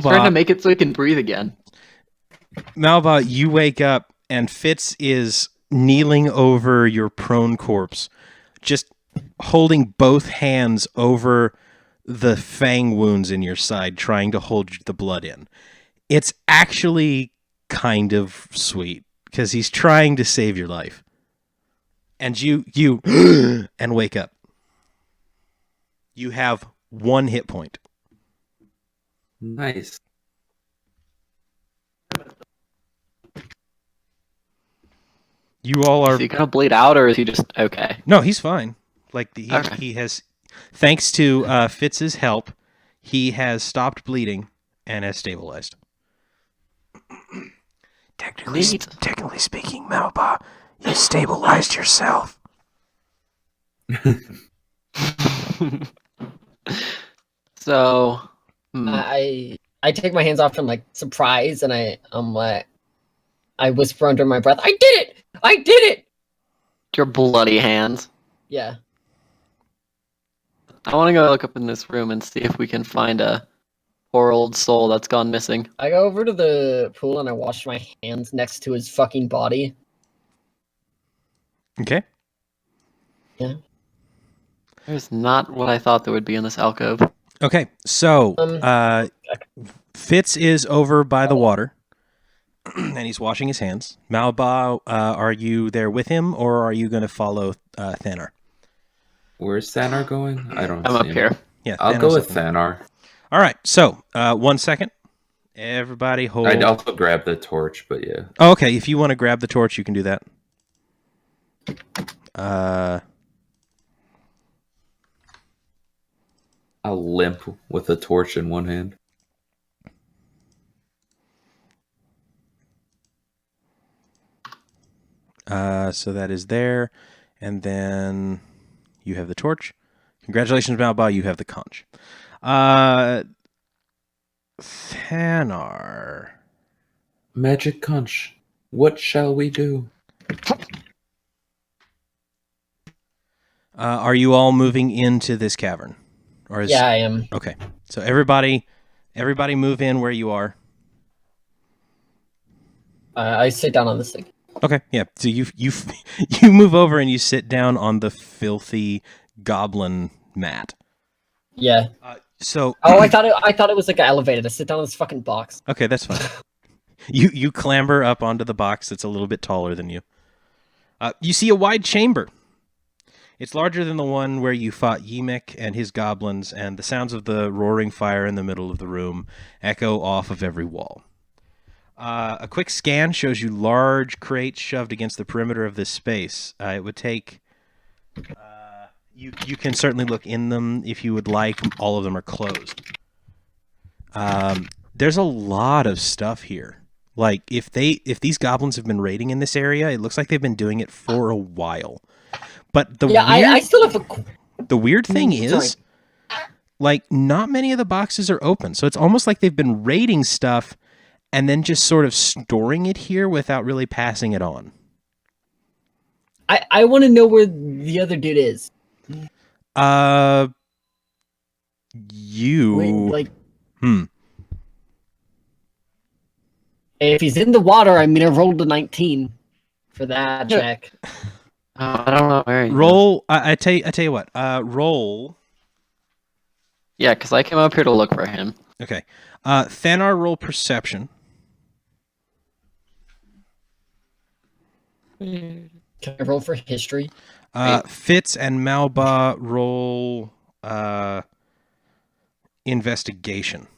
to Malba, make it so he can breathe again. you wake up and Fitz is kneeling over your prone corpse, just holding both hands over the fang wounds in your side, trying to hold the blood in. It's actually kind of sweet because he's trying to save your life. And you and wake up. You have 1 hit point. Nice. You all are. Is he gonna bleed out, or is he just okay? No, he's fine. Like Okay. he has, thanks to Fitz's help, he has stopped bleeding and has stabilized. Technically speaking, Malba, you stabilized yourself. So, I take my hands off in like surprise, and I'm like, I whisper under my breath, "I did it! I did it!" your bloody hands. Yeah. I want to go look up in this room and see if we can find a poor old soul that's gone missing. I go over to the pool and I wash my hands next to his fucking body. Okay. Yeah. There's not what I thought there would be in this alcove. Okay. So, Fitz is over by the water, and he's washing his hands. Malba, are you there with him, or are you going to follow Thanar? Where's Thanar going? I don't I'm see up him. here. Yeah, I'll Thanar's go with up there. Thanar. All right. So, 1 second. Everybody hold. I'd also grab the torch, but yeah. Oh, okay. If you want to grab the torch, you can do that. I'll limp with a torch in one hand. So that is there, and then you have the torch. Congratulations, Malba. You have the conch. Thanar. Magic conch. What shall we do? Are you all moving into this cavern? Or is... Yeah, I am. Okay. So everybody move in where you are. I sit down on this thing. Okay. Yeah. So you you move over and you sit down on the filthy goblin mat. Yeah. So Oh, I thought it was like an elevator to sit down on this fucking box. okay, that's fine. You clamber up onto the box that's a little bit taller than you. You see a wide chamber. It's larger than the one where you fought Yemek and his goblins, and the sounds of the roaring fire in the middle of the room echo off of every wall. A quick scan shows you large crates shoved against the perimeter of this space. It would take... You can certainly look in them if you would like. All of them are closed. There's a lot of stuff here. Like, if these goblins have been raiding in this area, it looks like they've been doing it for a while. But I still have the weird thing Sorry. is, like, not many of the boxes are open. So it's almost like they've been raiding stuff and then just sort of storing it here without really passing it on. I want to know where the other dude is. You... Wait, like, Hmm. if he's in the water, I mean, I rolled a 19 for that Yeah. check. I don't know where he is. Roll... I tell you what. Roll... Yeah, because I came up here to look for him. Okay. Thanar, roll perception. Can I roll for history? Fitz and Malba, roll investigation.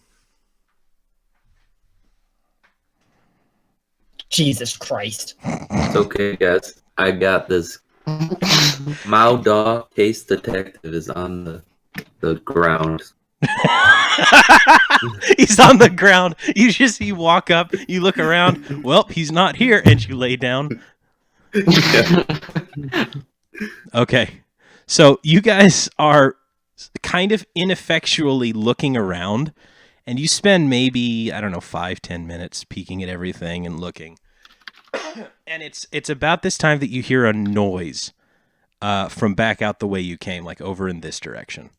Jesus Christ. It's okay, guys. I got this. Mao Dog Case Detective is on the ground. He's on the ground. You walk up, you look around. Well, he's not here, and you lay down. Okay. So you guys are kind of ineffectually looking around, and you spend maybe, 5-10 minutes peeking at everything and looking. And it's about this time that you hear a noise from back out the way you came, like over in this direction.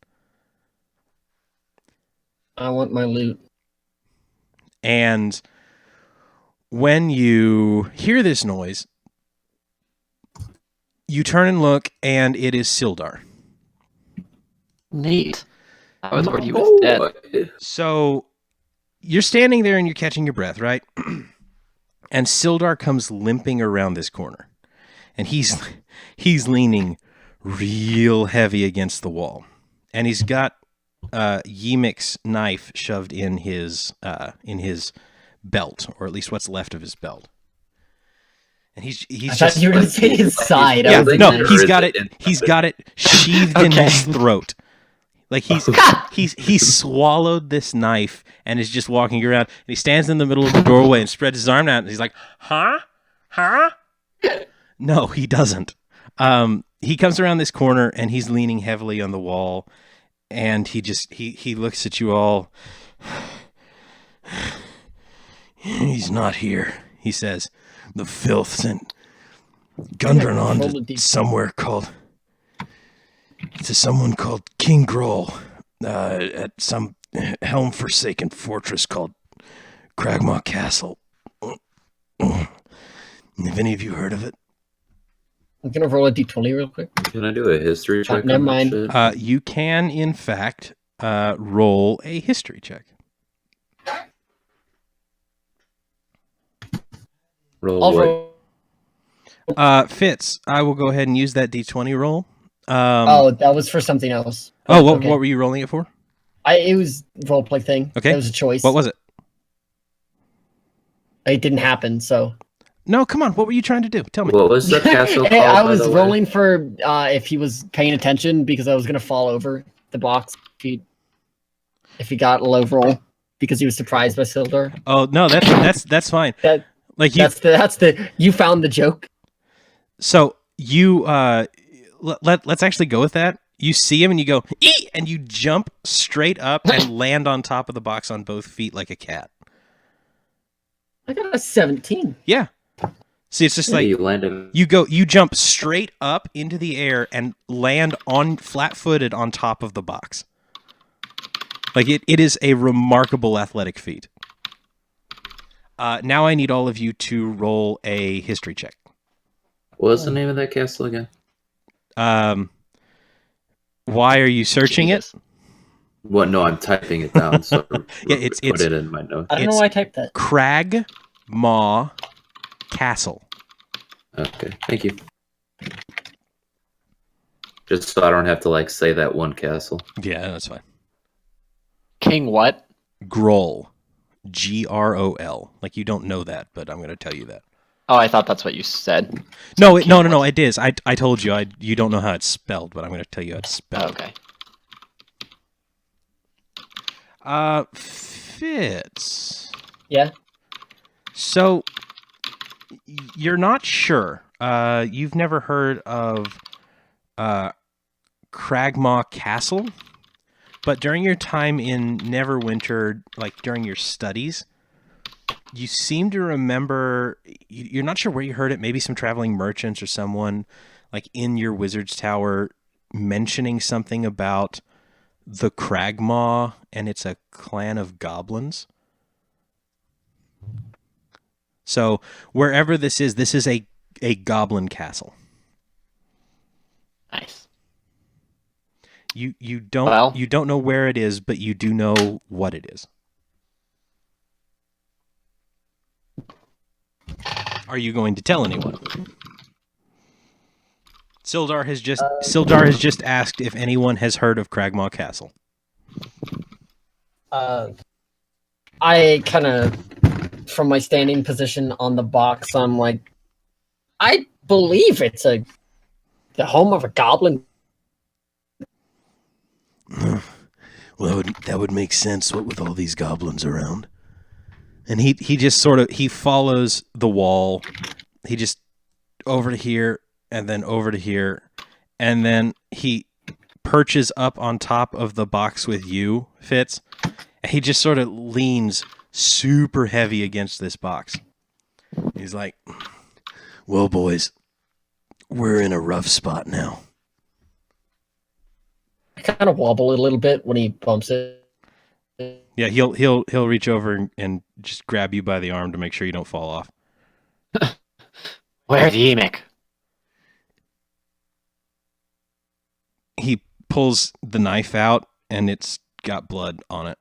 I want my loot. And when you hear this noise, you turn and look, and it is Sildar. Neat. I was worried he was dead. So you're standing there and you're catching your breath, right? And Sildar comes limping around this corner. And he's leaning real heavy against the wall. And he's got Ymic's knife shoved in his belt, or at least what's left of his belt. And he's I just thought you were going to say his side. yeah, I was no, like, he's got it sheathed in his throat. Like he swallowed this knife and is just walking around. And he stands in the middle of the doorway and spreads his arm out. And he's like, "Huh? No, he doesn't. He comes around this corner and he's leaning heavily on the wall. And he looks at you all. He's not here, he says. The filth sent Gundren on to somewhere called... to someone called King Groll at some helm-forsaken fortress called Cragmaw Castle. Have any of you heard of it? I'm going to roll a d20 real quick. Can I do a history check? Never on that mind. shit? You can, in fact, roll a history check. Roll I'll what? roll. Fitz, I will go ahead and use that d20 roll. That was for something else. What Okay. were you rolling it for? It was roleplay thing. Okay. It was a choice. What was it? It didn't happen, so. No, come on. What were you trying to do? Tell me. What was the castle called? Hey, I by was the way? rolling for if he was paying attention because I was going to fall over the box if he got a low roll because he was surprised by Sildar. Oh no, that's fine. That Like you, that's the you found the joke. so you let's actually go with that. You see him and you go, "Ee!" and you jump straight up and land on top of the box on both feet like a cat. I got a 17. Yeah. See, it's just Yeah, like you jump straight up into the air and land on flat-footed on top of the box. Like it is a remarkable athletic feat. Now I need all of you to roll a history check. What was the name of that castle again? Why are you searching it? What? No, I'm typing it down. So Yeah, it's put it in my notes. I don't know It's- why I typed that. Cragmaw Castle. Okay, thank you. Just so I don't have to like say that one castle. Yeah, that's fine. King what? Groll. Grol. Like you don't know that, but I'm going to tell you that. Oh, I thought that's what you said. No, no. It is. I told you. You don't know how it's spelled, but I'm going to tell you how it's spelled. Okay. Fitz. Yeah. So you're not sure. You've never heard of Cragmaw Castle, but during your time in Neverwinter, like during your studies, you seem to remember. You're not sure where you heard it. Maybe some traveling merchants or someone like in your wizard's tower mentioning something about the Cragmaw, and it's a clan of goblins. So wherever this is a goblin castle. Nice. You don't Well- you don't know where it is, but you do know what it is. Are you going to tell anyone? Sildar has just asked if anyone has heard of Cragmaw Castle. I kind of, from my standing position on the box, I'm like, I believe it's the home of a goblin. Well, that would make sense. What with all these goblins around, and he just sort of follows the wall. He just over to here and then over to here, and then he perches up on top of the box with you, Fitz. And he just sort of leans super heavy against this box. He's like, "Well, boys, we're in a rough spot now." I kind of wobble a little bit when he bumps it. Yeah, he'll reach over and just grab you by the arm to make sure you don't fall off. Where's Emic? He pulls the knife out and it's got blood on it.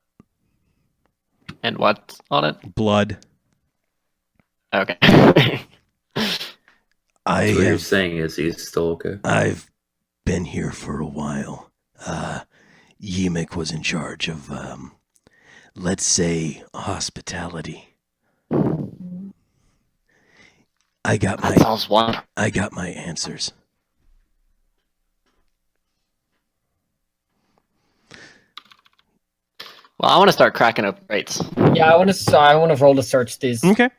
And what's on it? Blood. Okay. What you're saying is he's still okay. I've been here for a while. Yemek was in charge of, let's say, hospitality. I got That sounds wonderful. my answers. Well, I want to start cracking up rates. Yeah, I want to roll to search these. Okay.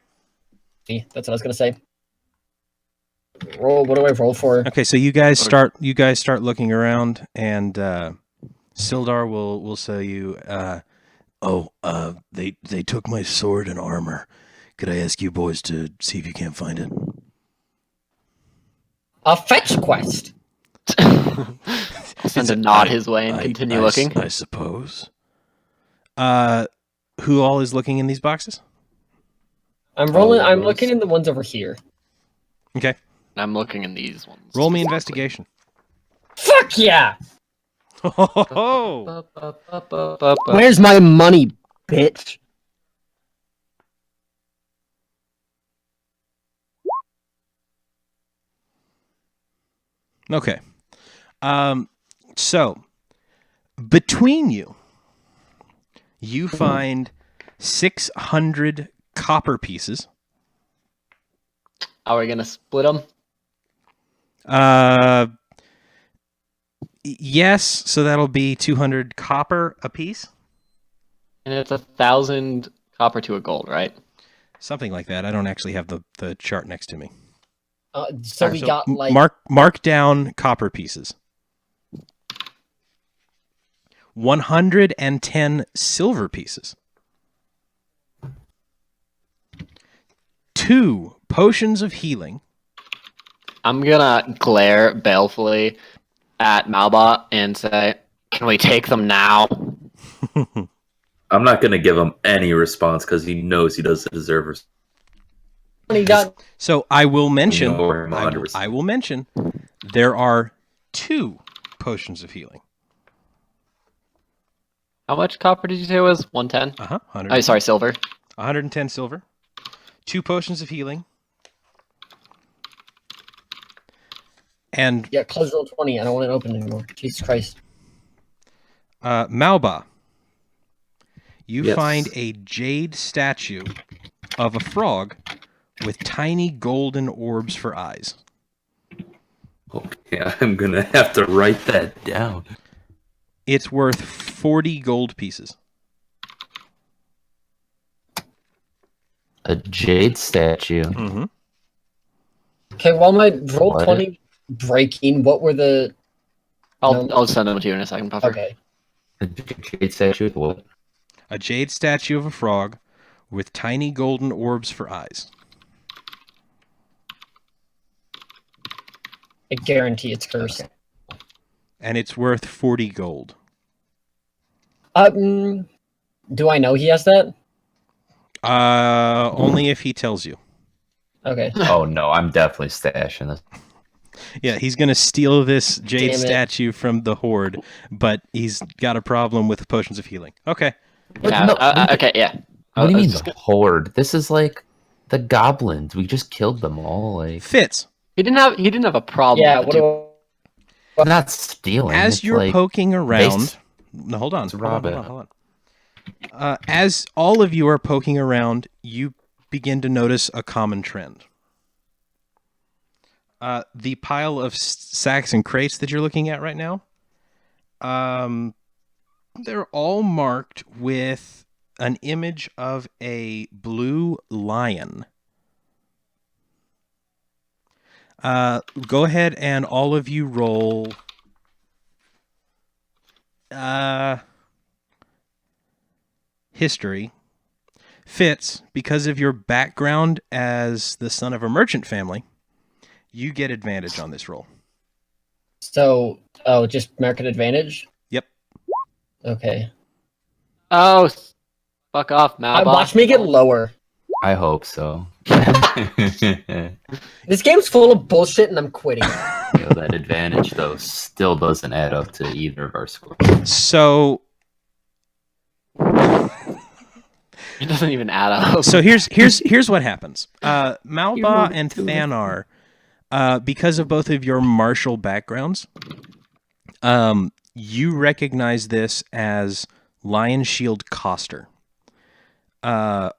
That's what I was gonna say. Roll. What do I roll for? Okay, so you guys start looking around, and Sildar will say you. They took my sword and armor. Could I ask you boys to see if you can't find it? A fetch quest. I'll send a nod his way and continue looking. I suppose. Who all is looking in these boxes? I'm rolling. I'm looking in the ones over here. Okay. I'm looking in these ones. Roll me investigation. Fuck yeah! Oh, Where's my money, bitch? okay. So between you find 600 copper pieces. Are we gonna split them? Yes, so that'll be 200 copper apiece. And it's 1,000 copper to a gold, right? Something like that. I don't actually have the chart next to me. So we got like mark down copper pieces. 110 silver pieces. 2 potions of healing. I'm gonna glare balefully at Malbot and say, "Can we take them now?" I'm not gonna give him any response because he knows he doesn't deserve it. he got So I will mention. Ignore him I 100%. will mention there are 2 potions of healing. How much copper did you say it was? 110? Oh, sorry, silver. 110 silver. 2 potions of healing. And yeah, close roll 20. I don't want it open anymore. Jesus Christ. Malba, you Yes. find a jade statue of a frog with tiny golden orbs for eyes. Okay, I'm gonna have to write that down. It's worth 40 gold pieces. A jade statue. Mm-hmm. Okay, while my roll What? 20 breaking, what were the... I'll send them to you in a second, Puffer. Okay. A jade statue with what? A jade statue of a frog with tiny golden orbs for eyes. I guarantee it's cursed. Okay. And it's worth 40 gold. Do I know he has that? Only if he tells you. Okay. Oh no, I'm definitely stashing this. Yeah, he's going to steal this jade Damn it. statue from the horde, but he's got a problem with potions of healing. Okay. Yeah, No, okay, yeah. What do you I was mean just the horde? This is like the goblins. We just killed them all. Like Fitz, He didn't have a problem. Yeah, with what the do I'm not stealing. as it's you're like, poking around... No, hold on. Let's Hold on, rob hold it. on, hold on. As all of you are poking around, you begin to notice a common trend. The pile of sacks and crates that you're looking at right now, they're all marked with an image of a blue lion. Go ahead and all of you roll... history. Fitz, because of your background as the son of a merchant family, you get advantage on this roll. So, just market advantage? Yep. Okay. Oh, fuck off, Malbot. Watch me get lower. I hope so. This game's full of bullshit and I'm quitting. That advantage though still doesn't add up to either of our scores. So It doesn't even add up. So here's what happens. Malba and Thanar, because of both of your martial backgrounds, you recognize this as Lion Shield Coster. All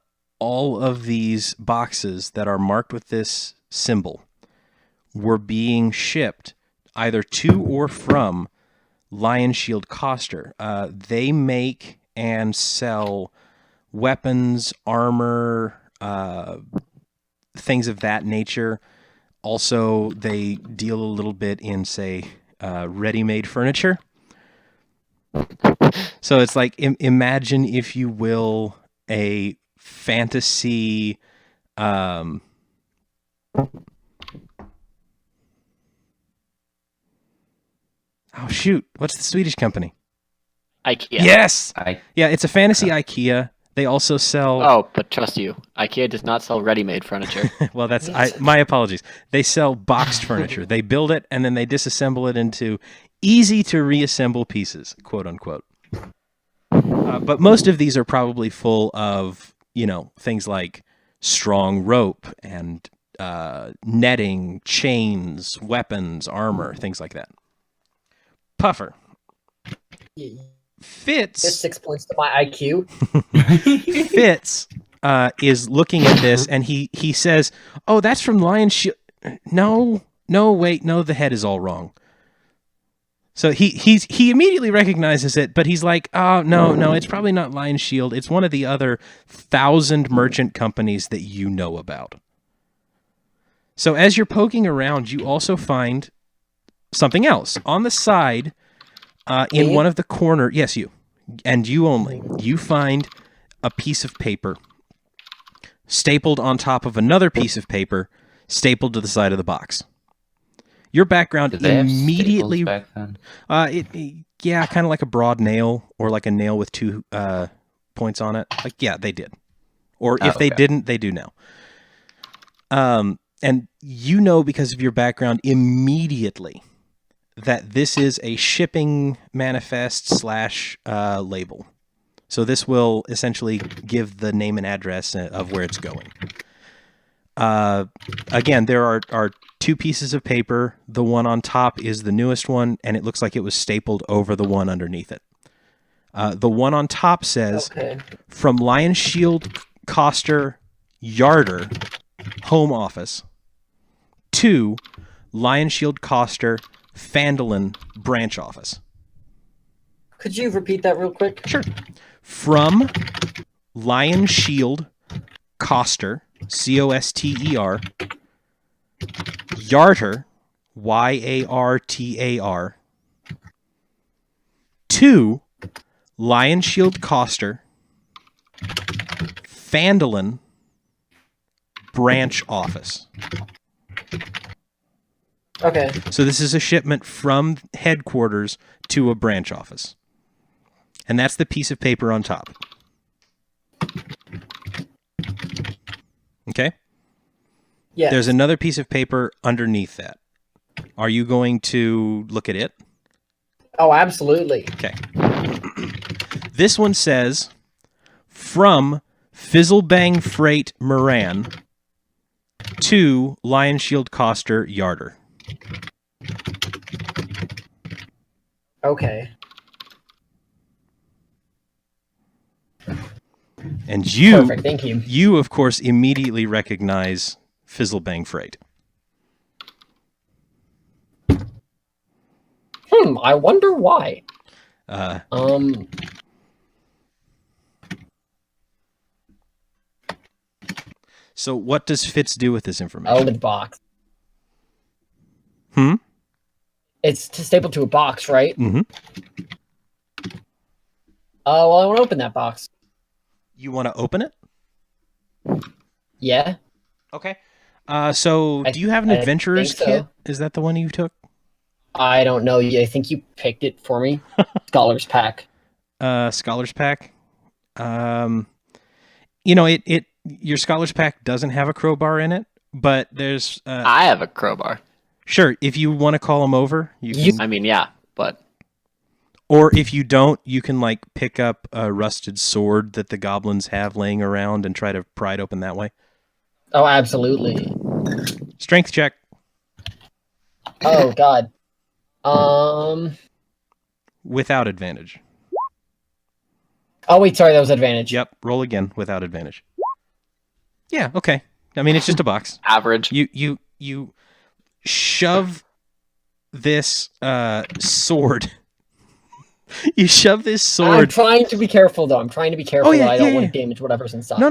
of these boxes that are marked with this symbol were being shipped either to or from Lion Shield Coster. They make and sell weapons, armor, things of that nature. Also, they deal a little bit in, say, ready-made furniture. So it's like, imagine, if you will, a fantasy... oh, shoot. What's the Swedish company? IKEA. Yes! Yeah, it's a fantasy IKEA. They also sell... Oh, but trust you, IKEA does not sell ready-made furniture. Well, that's my apologies. They sell boxed furniture. They build it, and then they disassemble it into easy-to-reassemble pieces, quote-unquote. But most of these are probably full of, things like strong rope and netting, chains, weapons, armor, things like that. Puffer. Fitz... It's 6 points to my IQ. Fitz is looking at this, and he says, "Oh, that's from Lion Shield." No, wait, no, the head is all wrong. So he immediately recognizes it, but he's like, "Oh, no, it's probably not Lion Shield. It's one of the other 1,000 merchant companies that you know about." So as you're poking around, you also find something else on the side. In one of the corner, yes, you, and you only, you find a piece of paper stapled on top of another piece of paper stapled to the side of the box. Your background immediately, back then? Yeah, kind of like a broad nail or like a nail with two points on it. Like, yeah, they did, or if they didn't, they do now. And because of your background immediately, that this is a shipping manifest / label. So this will essentially give the name and address of where it's going. Again, there are two pieces of paper. The one on top is the newest one, and it looks like it was stapled over the one underneath it. The one on top says, from Lion Shield Coster Yarder Home Office to Lion Shield Coster Phandalin Branch Office. Could you repeat that real quick? Sure. From Lion Shield Coster, Coster, Yartar, Yartar, to Lion Shield Coster, Phandalin Branch Office. Okay. So this is a shipment from headquarters to a branch office. And that's the piece of paper on top. Okay? Yeah. There's another piece of paper underneath that. Are you going to look at it? Oh, absolutely. Okay. This one says, from Fizzlebang Freight Moran to Lion Shield Coster Yarder. Okay. And you, Perfect, thank you. You, of course, immediately recognize Fizzlebang Freight. I wonder why. So what does Fitz do with this information? Oh, the box. Hmm? It's stapled to a box, right? Mm-hmm. Well, I want to open that box. You want to open it? Yeah. Okay. So do you have an adventurer's kit? Is that the one you took? I don't know. I think you picked it for me. Scholar's pack. Scholar's pack. Your Scholar's pack doesn't have a crowbar in it, but there's. I have a crowbar. Sure, if you want to call them over, you can. I mean, yeah, but. Or if you don't, you can like pick up a rusted sword that the goblins have laying around and try to pry it open that way. Oh, absolutely. Strength check. Oh God. Without advantage. Oh wait, sorry, that was advantage. Yep, roll again without advantage. Yeah, okay. I mean, it's just a box. Average. You shove this sword. You shove this sword. I'm trying to be careful, though. I'm trying to be careful. Oh, yeah, I don't yeah, want yeah. to damage whatever's inside. No.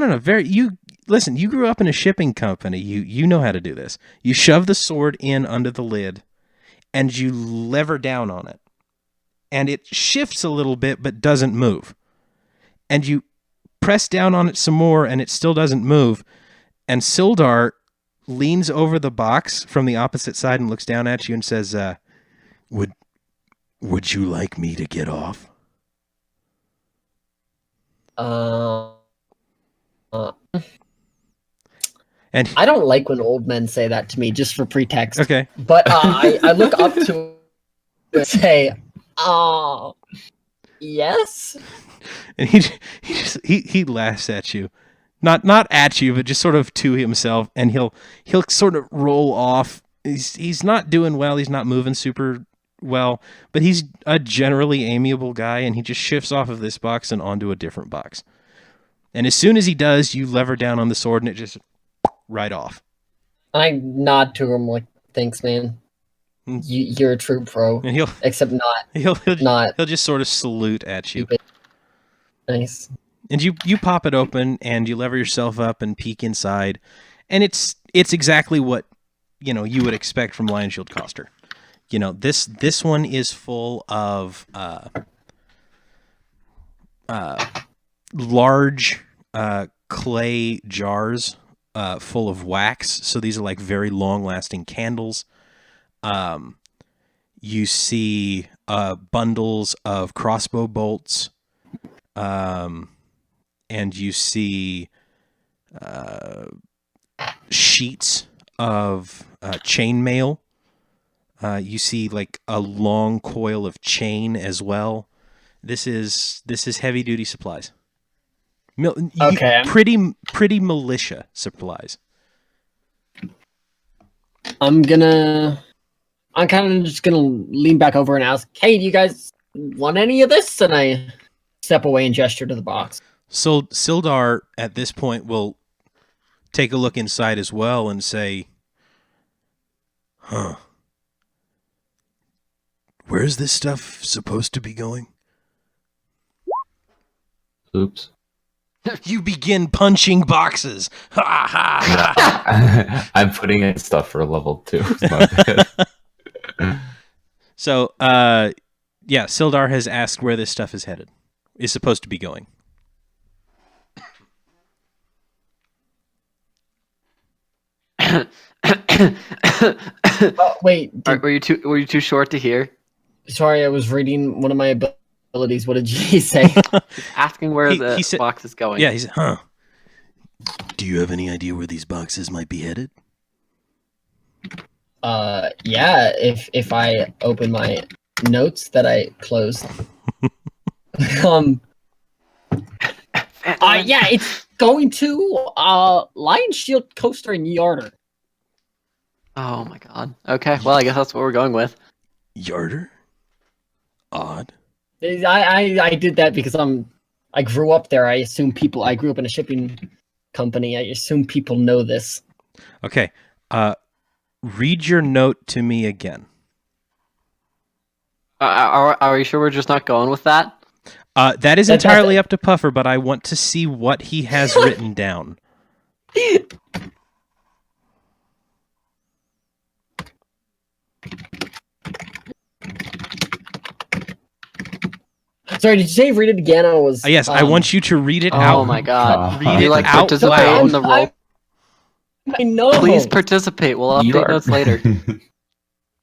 Listen, you grew up in a shipping company. You know how to do this. You shove the sword in under the lid, and you lever down on it. And it shifts a little bit, but doesn't move. And you press down on it some more, and it still doesn't move. And Sildar leans over the box from the opposite side and looks down at you and says, Would you like me to get off? And I don't like when old men say that to me just for pretext. okay. But I look up to him and say, "Oh, yes." And he laughs at you. Not at you, but just sort of to himself, and he'll sort of roll off. He's not doing well, he's not moving super well, but he's a generally amiable guy, and he just shifts off of this box and onto a different box. And as soon as he does, you lever down on the sword and it just right off. I nod to him like, "Thanks, man. You're a true pro." And he'll Except he'll not just sort of salute at you. nice. And you pop it open and you lever yourself up and peek inside, and it's exactly what you would expect from Lion Shield Coster. This one is full of large clay jars full of wax. So these are like very long-lasting candles. You see bundles of crossbow bolts. And you see sheets of chainmail. You see like a long coil of chain as well. This is heavy duty supplies. Okay. Pretty militia supplies. I'm kind of just gonna lean back over and ask, "Hey, do you guys want any of this?" And I step away and gesture to the box. So Sildar at this point will take a look inside as well and say, "Huh. Where's this stuff supposed to be going?" Oops. You begin punching boxes. Ha ha ha. I'm putting in stuff for level 2. So, yeah, Sildar has asked where this stuff is headed. Is supposed to be going. Oh, wait. Were you too short to hear? Sorry, I was reading one of my abilities. What did you say? Asking where He the said- box is going. Yeah, he said, huh. Do you have any idea where these boxes might be headed? Yeah. If I open my notes that I closed. Yeah, it's going to Lion Shield Coaster in Yarder. Oh my god. Okay, well I guess that's what we're going with. Yarder? Odd. I did that because I grew up there. I grew up in a shipping company. I assume people know this. Okay. Read your note to me again. Are you sure we're just not going with that? That is That's entirely up to Puffer, but I want to see what he has written down. Sorry, did you say read it again? I was. Yes, I want you to read it out. Oh my god. Read You it like out participate loud. in the roll? I know. Please participate. We'll update Yarder. notes later.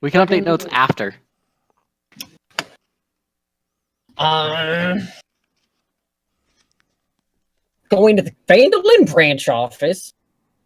We can update notes after. Going to the Vandalin branch office.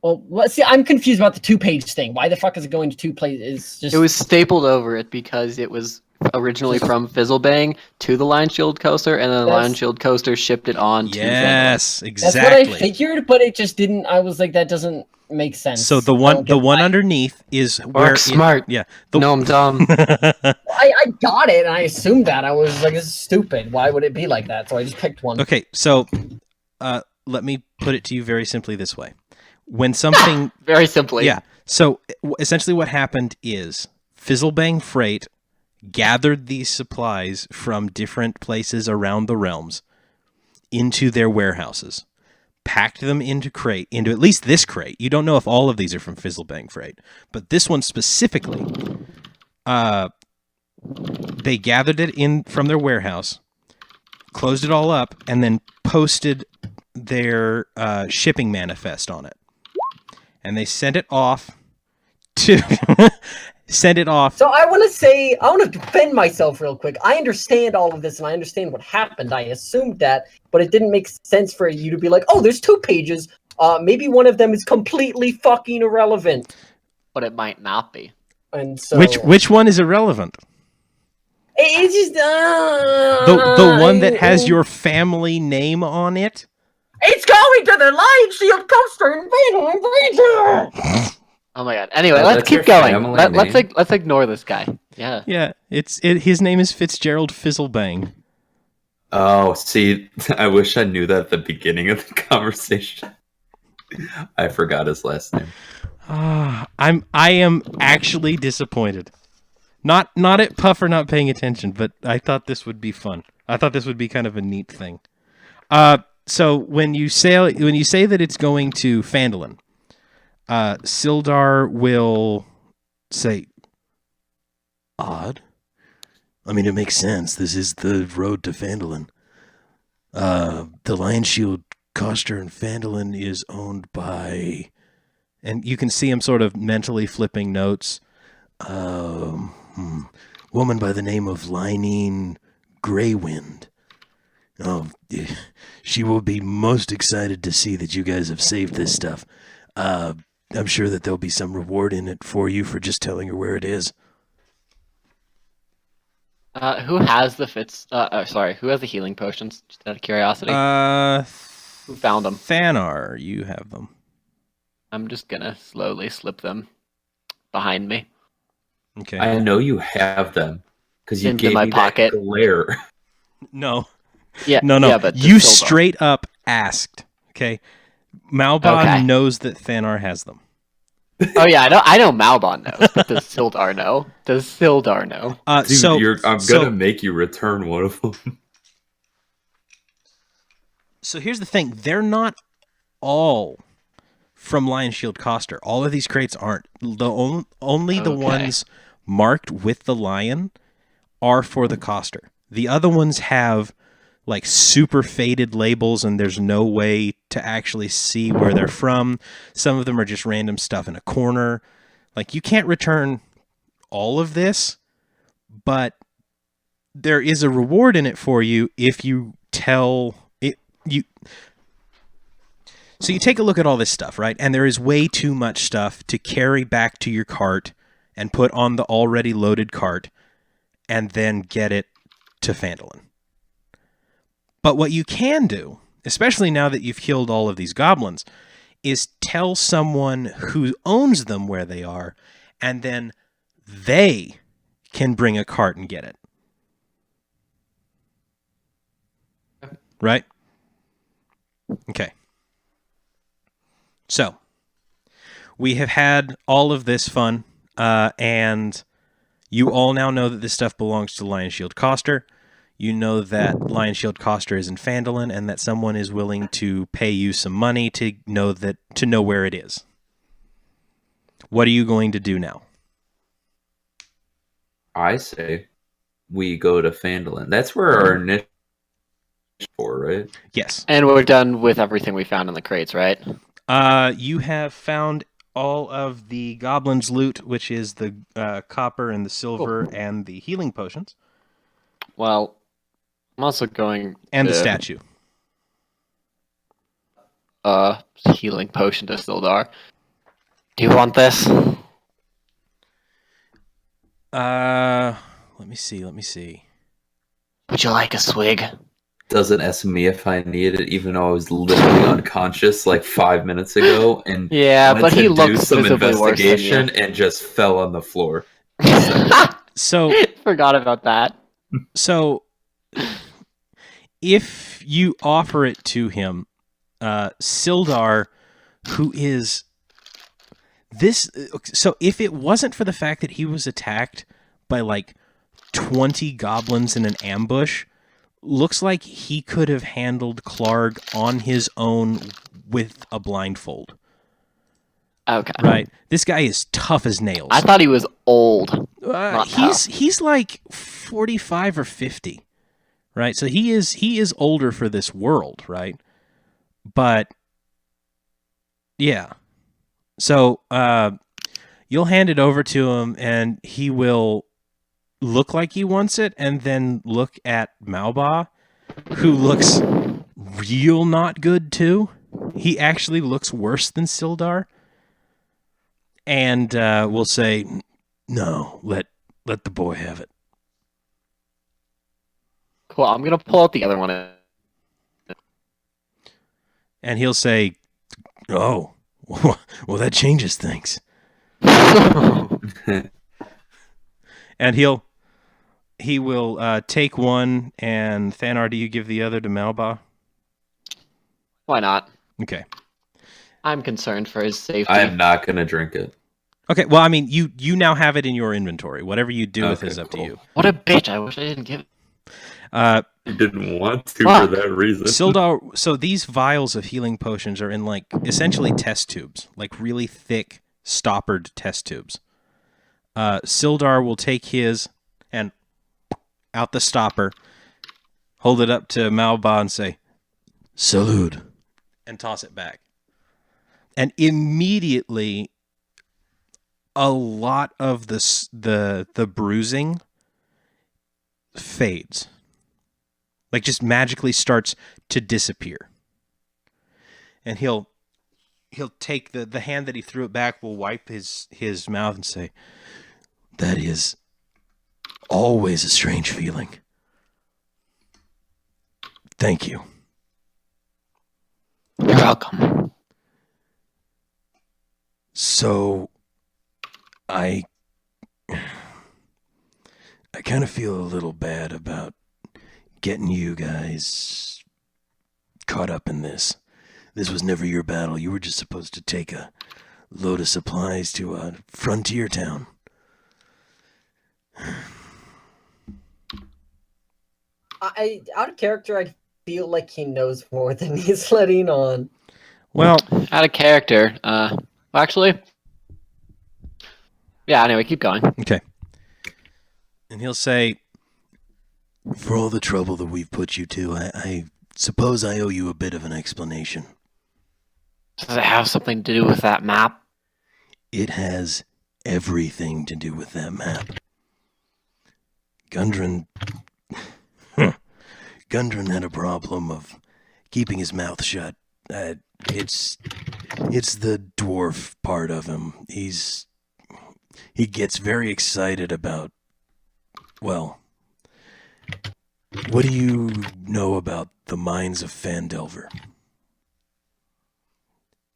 Well, let's see. I'm confused about the 2-page thing. Why the fuck is it going to 2 places? Just It was stapled over it because it was originally from Fizzlebang to the Lion Shield coaster, and then the Lion Shield coaster shipped it on to Fandolin. Yes, exactly. That's what I figured, but it just didn't. I was like, that doesn't make sense. So the one underneath is where smart. Yeah. No, I'm dumb. I got it, and I assumed that. I was like, this is stupid. Why would it be like that? So I just picked one. Okay, so let me put it to you very simply this way. When something... Very simply. Yeah. So essentially what happened is Fizzlebang Freight gathered these supplies from different places around the realms into their warehouses, packed them into at least this crate. You don't know if all of these are from Fizzlebang Freight, but this one specifically, they gathered it in from their warehouse, closed it all up, and then posted their shipping manifest on it. And they sent it off to send it off. So I want to defend myself real quick. I understand all of this, and I understand what happened. I assumed that, but it didn't make sense for you to be like, oh, there's 2 pages. Maybe one of them is completely fucking irrelevant. But it might not be. And so Which one is irrelevant? It's just The one that has your family name on it? It's going to the Lion Shield coaster in Belisle. Oh my god. Anyway, Oh, let's that's keep your going. family Let's ignore this guy. Yeah. Yeah, his name is Fitzgeralt Fizzlebang. Oh, see, I wish I knew that at the beginning of the conversation. I forgot his last name. I am actually disappointed. Not at Puff for not paying attention, but I thought this would be fun. I thought this would be kind of a neat thing. So when you say that it's going to Phandalin, Sildar will say, "Odd. I mean, it makes sense. This is the road to Phandalin. The Lion Shield coaster in Phandalin is owned by," and you can see him sort of mentally flipping notes. Woman by the name of Linene Greywind. Oh, she will be most excited to see that you guys have saved this stuff. I'm sure that there'll be some reward in it for you for just telling her where it is. Who has the who has the healing potions? Just out of curiosity. Who found them? Thanar, you have them. I'm just gonna slowly slip them behind me. Okay. I know you have them because you Into gave my me pocket. that glare. No. Yeah. No. Yeah, but You just Sildar. straight up asked. Okay. Malbon Okay. knows that Thanar has them. Oh yeah, I know Malbon knows, but does Sildar know? Does Sildar know? Dude, I'm gonna make you return one of them. So here's the thing. They're not all from Lion Shield Coaster. All of these crates aren't. Only the ones marked with the lion are for the coaster. The other ones have like super faded labels and there's no way to actually see where they're from. Some of them are just random stuff in a corner. Like you can't return all of this, but there is a reward in it for you if you tell it So you take a look at all this stuff, right? And there is way too much stuff to carry back to your cart and put on the already loaded cart and then get it to Phandalin. But what you can do, especially now that you've killed all of these goblins, is tell someone who owns them where they are, and then they can bring a cart and get it. Right? Okay. So, we have had all of this fun, and you all now know that this stuff belongs to Lion Shield Coaster. You know that Lion Shield Coaster is in Phandalin, and that someone is willing to pay you some money to know where it is. What are you going to do now? I say we go to Phandalin. That's where our initial for, right? Yes. And we're done with everything we found in the crates, right? You have found all of the goblins' loot, which is the copper and the silver and the healing potions. Well, I'm also going and to, the statue. Healing potion to Sildar. Do you want this? Let's Let me see. Would you like a swig? Doesn't ask me if I needed it, even though I was literally unconscious like 5 minutes ago, and Yeah, wanted but he to do looks some visibly worse than you. investigation and just fell on the floor. So, Forgot about that. so if you offer it to him, Sildar, who is this, so if it wasn't for the fact that he was attacked by like 20 goblins in an ambush, looks like he could have handled Clarg on his own with a blindfold. Okay. Right? This guy is tough as nails. I thought he was old. Not tough. He's like 45 or 50. Right? So he is older for this world, right? But yeah. So you'll hand it over to him and he will look like he wants it and then look at Malba, who looks real not good too. He actually looks worse than Sildar. And we'll say, no, let the boy have it. Cool. I'm gonna pull out the other one. And he'll say, oh, well, that changes things. And he will take one, and Thanar, do you give the other to Malba? Why not? Okay. I'm concerned for his safety. I am not going to drink it. Okay, well, I mean, you now have it in your inventory. Whatever you do with it is up to you. What a bitch! I wish I didn't give it. You didn't want to for that reason. Sildar, so these vials of healing potions are in, like, essentially test tubes, like really thick, stoppered test tubes. Sildar will take his and out the stopper, hold it up to Malba and say, "Salud," and toss it back. And immediately, a lot of the bruising fades. Like, just magically starts to disappear. And he'll take the hand that he threw it back, will wipe his mouth and say, "That is always a strange feeling. Thank you." You're welcome. So, I kind of feel a little bad about getting you guys caught up in this. This was never your battle. You were just supposed to take a load of supplies to a frontier town. Out of character, I feel like he knows more than he's letting on. Well, Out of character. Actually. Yeah. Anyway, keep going. okay. And he'll say, "For all the trouble that we've put you to, I suppose I owe you a bit of an explanation." Does it have something to do with that map? It has everything to do with that map. Gundren had a problem of keeping his mouth shut. It's the dwarf part of him. He gets very excited about, well, what do you know about the mines of Phandelver?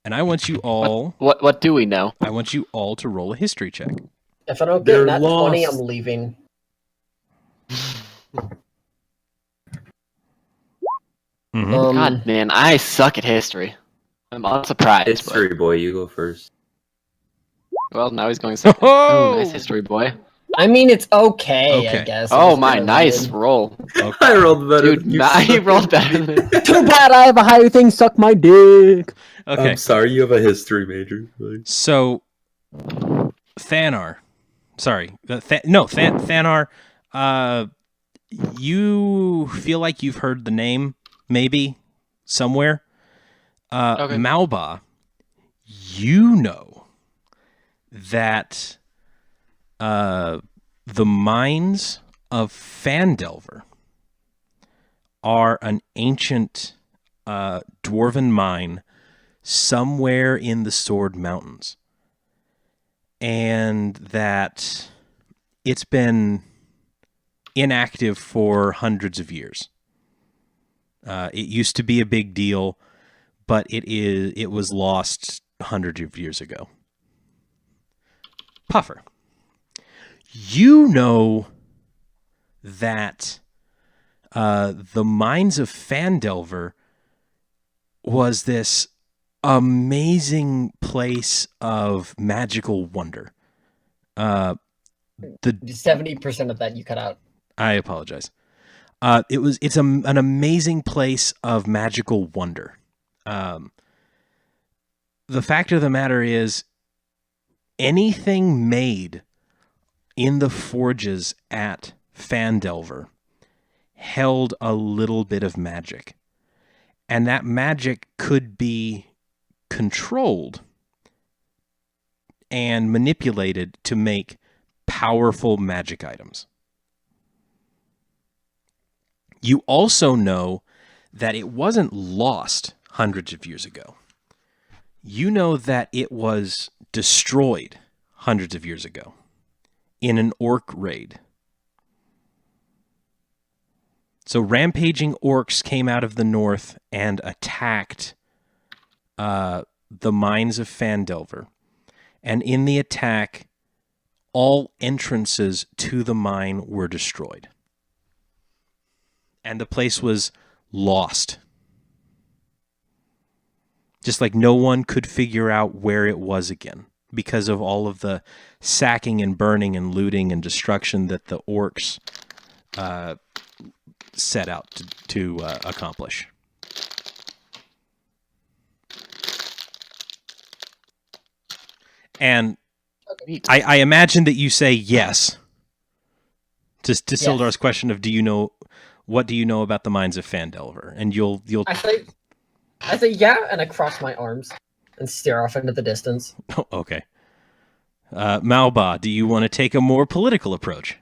And I want you all... What do we know? I want you all to roll a history check. If I don't get They're that 20, lost. I'm leaving. Mm-hmm. God, man, I suck at history. I'm unsurprised. History boy, you go first. But, well, now he's going second. Oh, nice history, boy. I mean, it's okay, Okay. I guess. Oh, It's my kinda nice weird. roll. I rolled better Dude, than you. he rolled better than me. Too bad I have a higher thing, suck my dick. Okay. I'm sorry, you have a history major. Like, So, Thanar. Sorry. Thanar. You feel like you've heard the name, maybe, somewhere. Okay. Malba, you know that the mines of Phandelver are an ancient dwarven mine somewhere in the Sword Mountains. And that it's been inactive for hundreds of years. It used to be a big deal, but it was lost hundreds of years ago. Puffer, you know that the Mines of Phandelver was this amazing place of magical wonder. The 70% of that you cut out. I apologize. It's an amazing place of magical wonder. The fact of the matter is, anything made in the forges at Phandelver held a little bit of magic. And that magic could be controlled and manipulated to make powerful magic items. You also know that it wasn't lost hundreds of years ago. You know that it was destroyed hundreds of years ago in an orc raid. So rampaging orcs came out of the north and attacked the Mines of Phandelver. And in the attack, all entrances to the mine were destroyed. And the place was lost. Just like no one could figure out where it was again because of all of the sacking and burning and looting and destruction that the orcs set out to accomplish. And I imagine that you say yes to Sildar's question of what do you know about the Mines of Phandelver? And you'll I say yeah, and I cross my arms and stare off into the distance. Oh, okay. Malba, do you want to take a more political approach?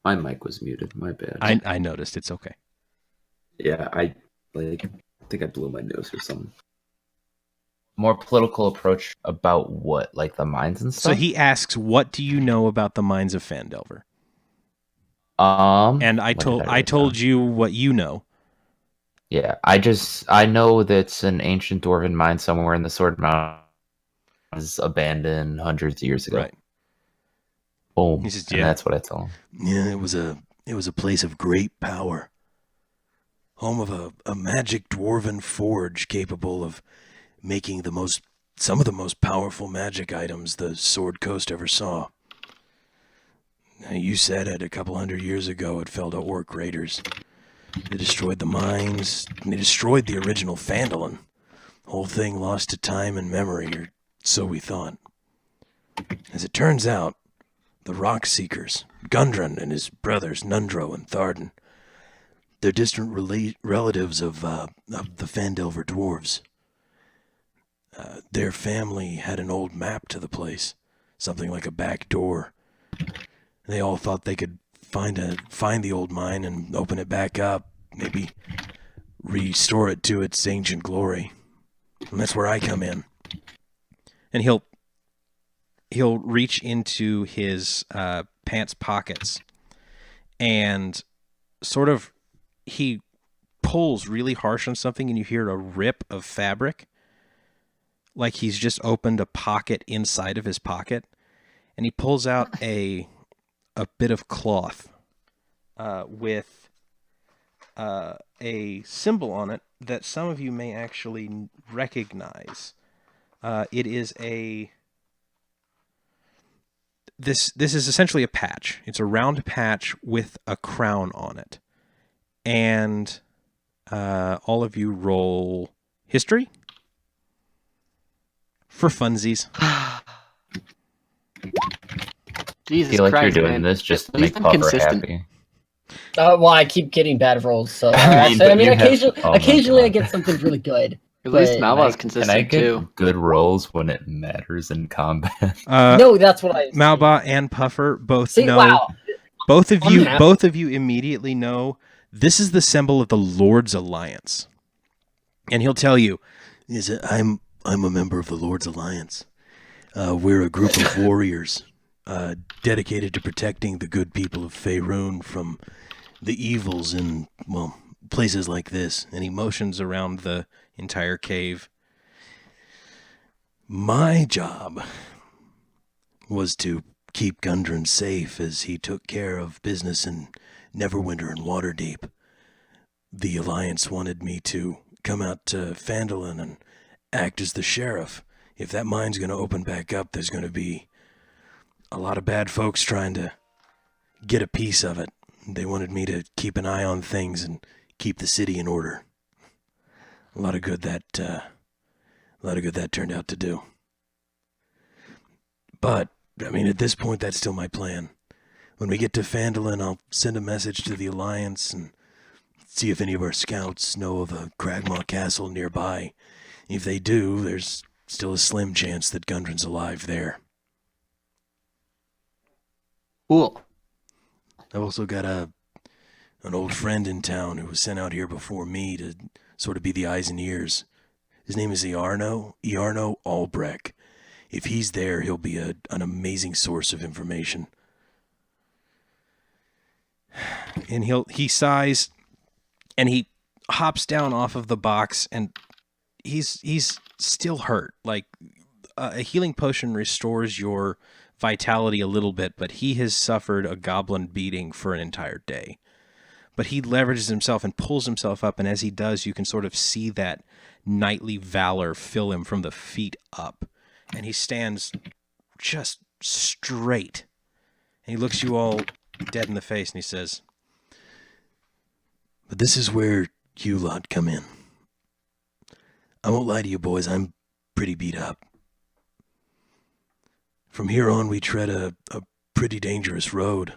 My mic was muted. My bad. I noticed. It's okay. Yeah, I think I blew my nose or something. More political approach about what? Like the mines and stuff? So he asks, what do you know about the Mines of Phandelver? And I told you what you know. Yeah, I know that it's an ancient dwarven mine somewhere in the Sword Mountains. It was abandoned hundreds of years ago. Right. Boom. He says, And that's what I tell him. Yeah, it was a place of great power. Home of a magic dwarven forge capable of making some of the most powerful magic items the Sword Coast ever saw. Now, you said it, a couple hundred years ago it fell to orc raiders. They destroyed the mines, and they destroyed the original Phandalin. The whole thing lost to time and memory, or so we thought. As it turns out, the Rock Seekers, Gundren and his brothers Nundro and Tharden, they're distant relatives of the Phandelver Dwarves. Their family had an old map to the place, something like a back door. They all thought they could find the old mine and open it back up, maybe restore it to its ancient glory. And that's where I come in. And he'll reach into his pants pockets and sort of he pulls really harsh on something, and you hear a rip of fabric, like he's just opened a pocket inside of his pocket, and he pulls out a bit of cloth with a symbol on it that some of you may actually recognize. It is this is essentially a patch. It's a round patch with a crown on it. And all of you roll history for funsies. Jesus I feel like Christ, you're doing man. this just to At least make I'm Puffer consistent. happy. Well, I keep getting bad rolls, so but you have- occasionally my I get something really good. At least But- Malva's Can I consistent get too. good rolls when it matters in combat? No, that's what I. Malba and Puffer both See, know. wow. Both of I'm you, happy. both of you immediately know this is the symbol of the Lord's Alliance, and he'll tell you, "I'm a member of the Lord's Alliance. We're a group of warriors dedicated to protecting the good people of Faerun from the evils in, well, places like this. And he motions around the entire cave. My job was to keep Gundren safe as he took care of business in Neverwinter and Waterdeep. The Alliance wanted me to come out to Phandalin and act as the sheriff. If that mine's going to open back up, there's going to be a lot of bad folks trying to get a piece of it. They wanted me to keep an eye on things and keep the city in order. A lot of good that turned out to do. But, I mean, at this point, that's still my plan. When we get to Phandalin, I'll send a message to the Alliance and see if any of our scouts know of a Cragmaw castle nearby. If they do, there's still a slim chance that Gundren's alive there. Cool. I've also got an old friend in town who was sent out here before me to sort of be the eyes and ears. His name is Iarno Albrecht. If he's there, he'll be an amazing source of information. And he sighs, and he hops down off of the box, and he's still hurt. Like, a healing potion restores your vitality a little bit, but he has suffered a goblin beating for an entire day. But he leverages himself and pulls himself up, and as he does, you can sort of see that knightly valor fill him from the feet up. And he stands just straight. And he looks you all dead in the face, and he says, "But this is where you lot come in. I won't lie to you, boys, I'm pretty beat up. From here on, we tread a pretty dangerous road.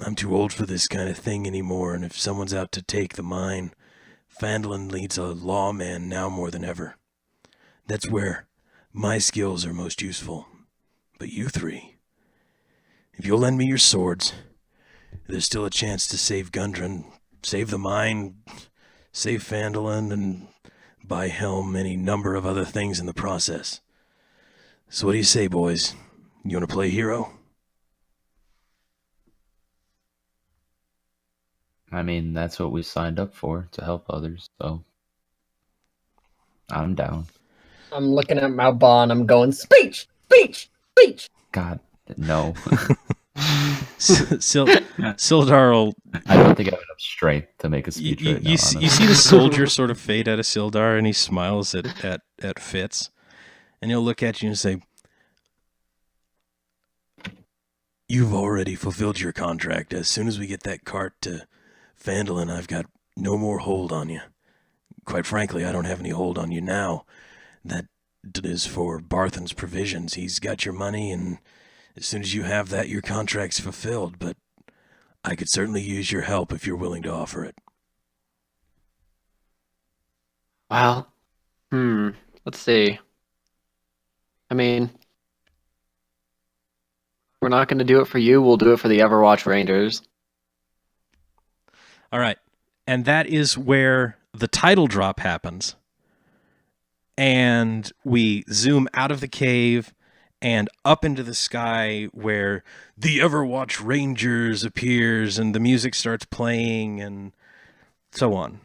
I'm too old for this kind of thing anymore, and if someone's out to take the mine, Phandalin needs a lawman now more than ever. That's where my skills are most useful. But you three, if you'll lend me your swords, there's still a chance to save Gundren, save the mine, save Phandalin, and by helm any number of other things in the process. So what do you say, boys? You want to play hero?" I mean, that's what we signed up for, to help others, so I'm down. I'm looking at my bond. I'm going, speech, speech, speech. God, no. Sildar will... I don't think I have enough strength to make a speech right now. You see the soldier sort of fade out of Sildar, and he smiles at Fitz, and he'll look at you and say, "You've already fulfilled your contract. As soon as we get that cart to Phandalin, I've got no more hold on you. Quite frankly, I don't have any hold on you now. That is for Barthen's provisions. He's got your money, and as soon as you have that, your contract's fulfilled, but I could certainly use your help if you're willing to offer it." Well, let's see. I mean, we're not going to do it for you. We'll do it for the Everwatch Rangers. All right. And that is where the title drop happens. And we zoom out of the cave and up into the sky where the Everwatch Rangers appears and the music starts playing and so on.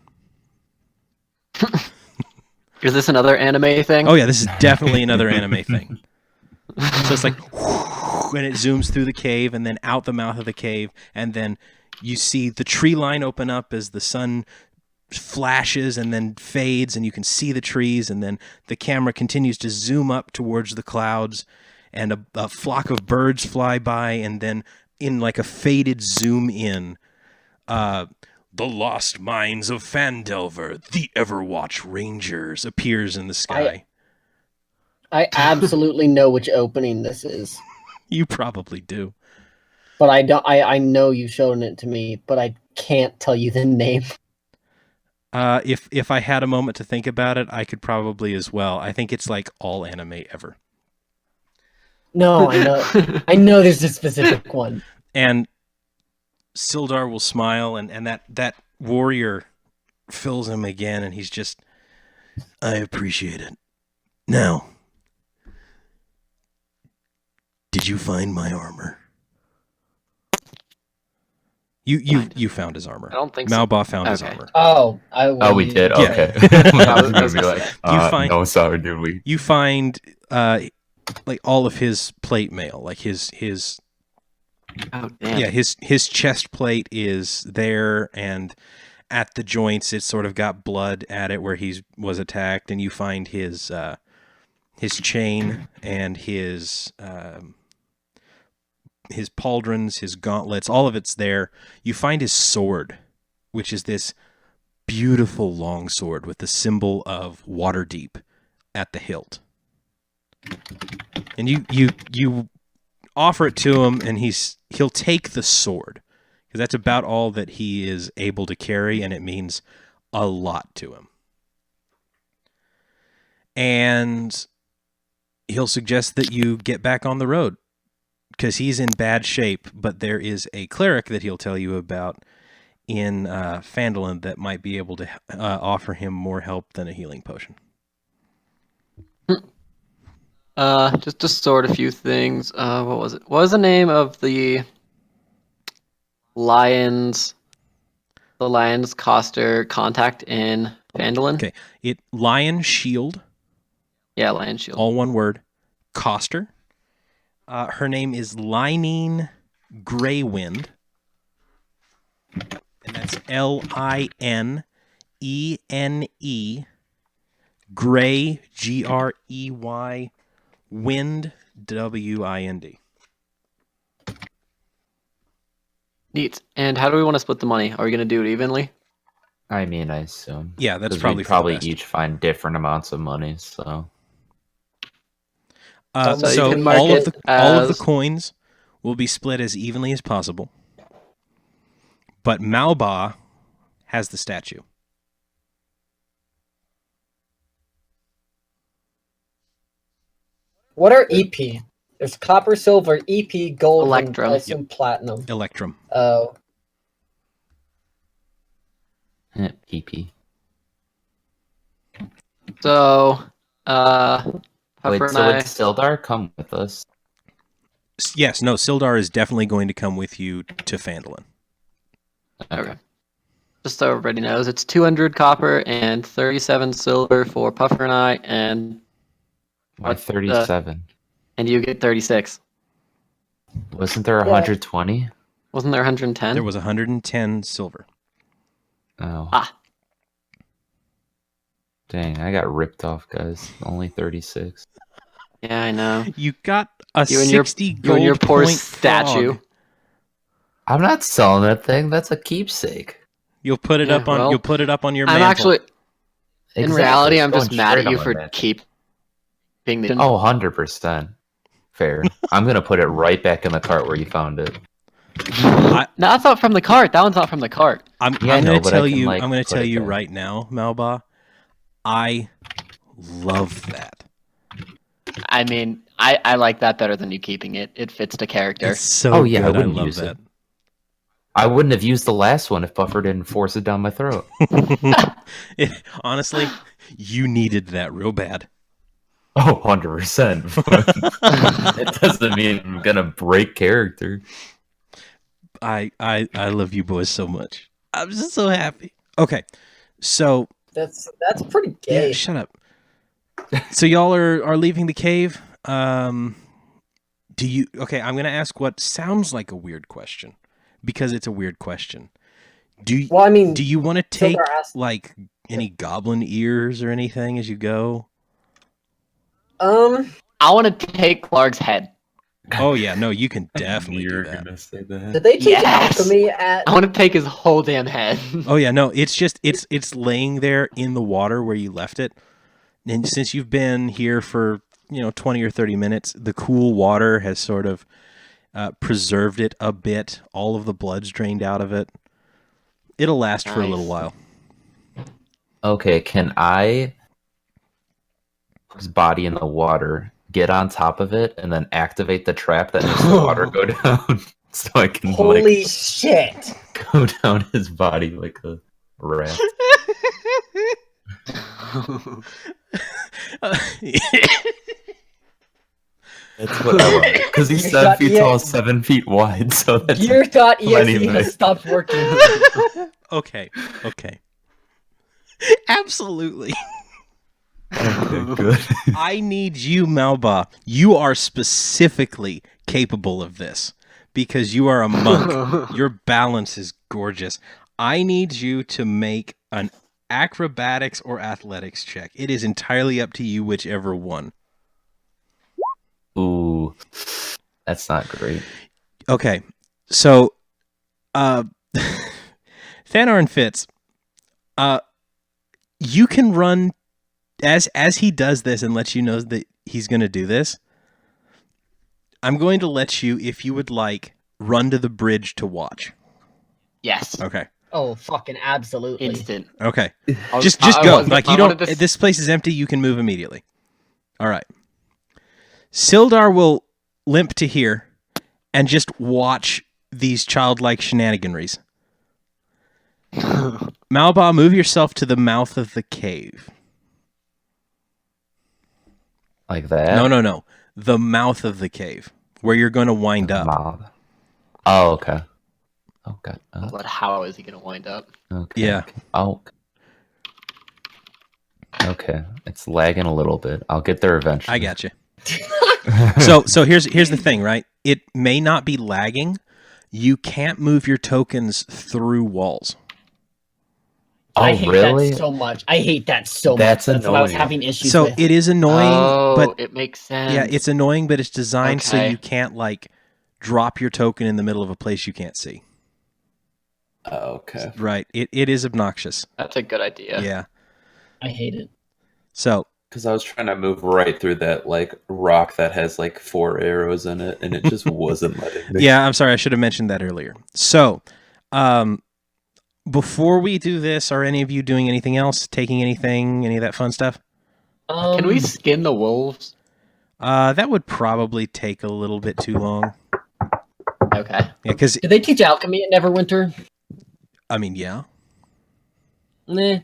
Is this another anime thing? Oh yeah, this is definitely another anime thing. So it's like, and it zooms through the cave and then out the mouth of the cave, and then you see the tree line open up as the sun flashes and then fades, and you can see the trees, and then the camera continues to zoom up towards the clouds, and a flock of birds fly by, and then in like a faded zoom in, the lost mines of Phandelver, the Everwatch Rangers appears in the sky. I absolutely know which opening this is. You probably do. But I don't. I know you've shown it to me, but I can't tell you the name. If I had a moment to think about it, I could probably as well. I think it's like all anime ever. No, I know. I know there's a specific one. And Sildar will smile, and that warrior fills him again, and he's just, "I appreciate it. Now, Did you find my armor? You found his armor. I don't think so. Malba found his Okay. armor. Oh, Oh, we did. Yeah. Okay. I I was was gonna be gonna like, You find- no, sorry, did we? You find like all of his plate mail, like his Oh damn. yeah, his chest plate is there, and at the joints it's sort of got blood at it where he was attacked, and you find his chain and his pauldrons, his gauntlets, all of it's there. You find his sword, which is this beautiful long sword with the symbol of Waterdeep at the hilt. And you offer it to him, and he'll take the sword, because that's about all that he is able to carry, and it means a lot to him. And he'll suggest that you get back on the road, because he's in bad shape, but there is a cleric that he'll tell you about in Phandalin that might be able to offer him more help than a healing potion. Just to sort a few things. What was it? What was the name of the Lions coster contact in Phandalin? Okay, Lion Shield, Yeah, Lion Shield. all one word, Coster. Her name is Linene Greywind, and that's Linene Grey Grey Wind Wind. Neat. And how do we want to split the money? Are we gonna do it evenly? I mean, I assume. Yeah, that's 'Cause probably we'd for the probably best. each find different amounts of money. So So you So can mark all of it the as- coins will be split as evenly as possible. But Malba has the statue. What are EP? There's copper, silver, EP, gold, Electrum. and I assume platinum. Electrum. Oh, PP. So, Wait, Puffer and so I. would Sildar come with us? Yes, no, Sildar is definitely going to come with you to Phandalin. Okay. Just so everybody knows, it's 200 copper and 37 silver for Puffer and I, and Why What the- 37? you get 36. Wasn't there Yeah. 120? Wasn't there 110? There was 110 silver. Oh. Ah. Dang, I got ripped off, guys. Only 36. Yeah, I know. You got a You and your- 60 You gold and your poor point statue. frog. I'm not selling that thing. That's a keepsake. You'll put it Yeah, up on. well, you'll put it up on your I'm mantle. actually, in Exactly. reality, It's I'm just going mad at straight you on for my mantle. keeping the. Oh, 100%. Fair. I'm going to put it right back in the cart where you found it. No, that's not from the cart. That one's not from the cart. I'm Yeah, I going know, to but I tell can, you. like, I'm going to put tell it you there. right now, Malba. I love that. I mean, I like that better than you keeping it. It fits the character. It's so Oh, yeah, I good. I wouldn't love use that. I wouldn't have used the last one if Buffer didn't force it down my throat. Honestly, you needed that real bad. Oh, 100%. It doesn't mean I'm going to break character. I love you boys so much. I'm just so happy. Okay, so that's pretty yeah, gay. shut up. So y'all are leaving the cave. Do you? Okay, I'm gonna ask what sounds like a weird question because it's a weird question. Do you? Well, I mean, Do you want to take Sildar asked- like any goblin ears or anything as you go? I want to take Clark's head. Oh yeah, no, you can definitely do You're that. going to say that. did they teach Yes! alchemy at? I want to take his whole damn head. Oh yeah, no, it's just it's laying there in the water where you left it. And since you've been here for, 20 or 30 minutes, the cool water has sort of preserved it a bit. All of the blood's drained out of it. It'll last for a little Nice. while. Okay, can I his body in the water, get on top of it, and then activate the trap that makes the water go down so I can Holy shit! go down his body like a rat? That's what I want. Because he's Dear 7 God, feet yeah. tall, 7 feet wide. So that's Gear.exe has stopped working. Okay. Absolutely. okay, good. I need you, Malba. You are specifically capable of this because you are a monk. Your balance is gorgeous. I need you to make an acrobatics or athletics check. It is entirely up to you, whichever one. Ooh, that's not great. Okay, so Thanar and Fitz, you can run as he does this and lets you know that he's going to do this. I'm going to let you, if you would like, run to the bridge to watch. Yes. Okay. Oh, fucking absolutely. Instant. Okay. I- Just I go. wanted to- Like you I don't. wanted to- This place is empty. You can move immediately. All right. Sildar will limp to here and just watch these childlike shenaniganries. Malba, move yourself to the mouth of the cave. Like that? No. The mouth of the cave, where you're going to wind up. Mob. Oh, okay. Oh, God. But how is he going to wind up? Okay. Yeah. Okay. Oh. Okay. It's lagging a little bit. I'll get there eventually. I got you. So here's the thing, right? It may not be lagging. You can't move your tokens through walls. Oh, I hate really? that so much. I hate that so That's much. That's what I was annoying. having issues So with. it is annoying, Oh, but it makes sense. yeah, it's annoying, but it's designed so Okay. you can't like drop your token in the middle of a place you can't see. Oh, okay. Right. It is obnoxious. That's a good idea. Yeah. I hate it. So Because I was trying to move right through that like rock that has like 4 arrows in it, and it just wasn't letting me. yeah, I'm sorry, I should have mentioned that earlier. So before we do this, are any of you doing anything else? Taking anything? Any of that fun stuff? Can we skin the wolves? That would probably take a little bit too long. Okay. Yeah, because Did they teach alchemy at Neverwinter? I mean, yeah. Nah.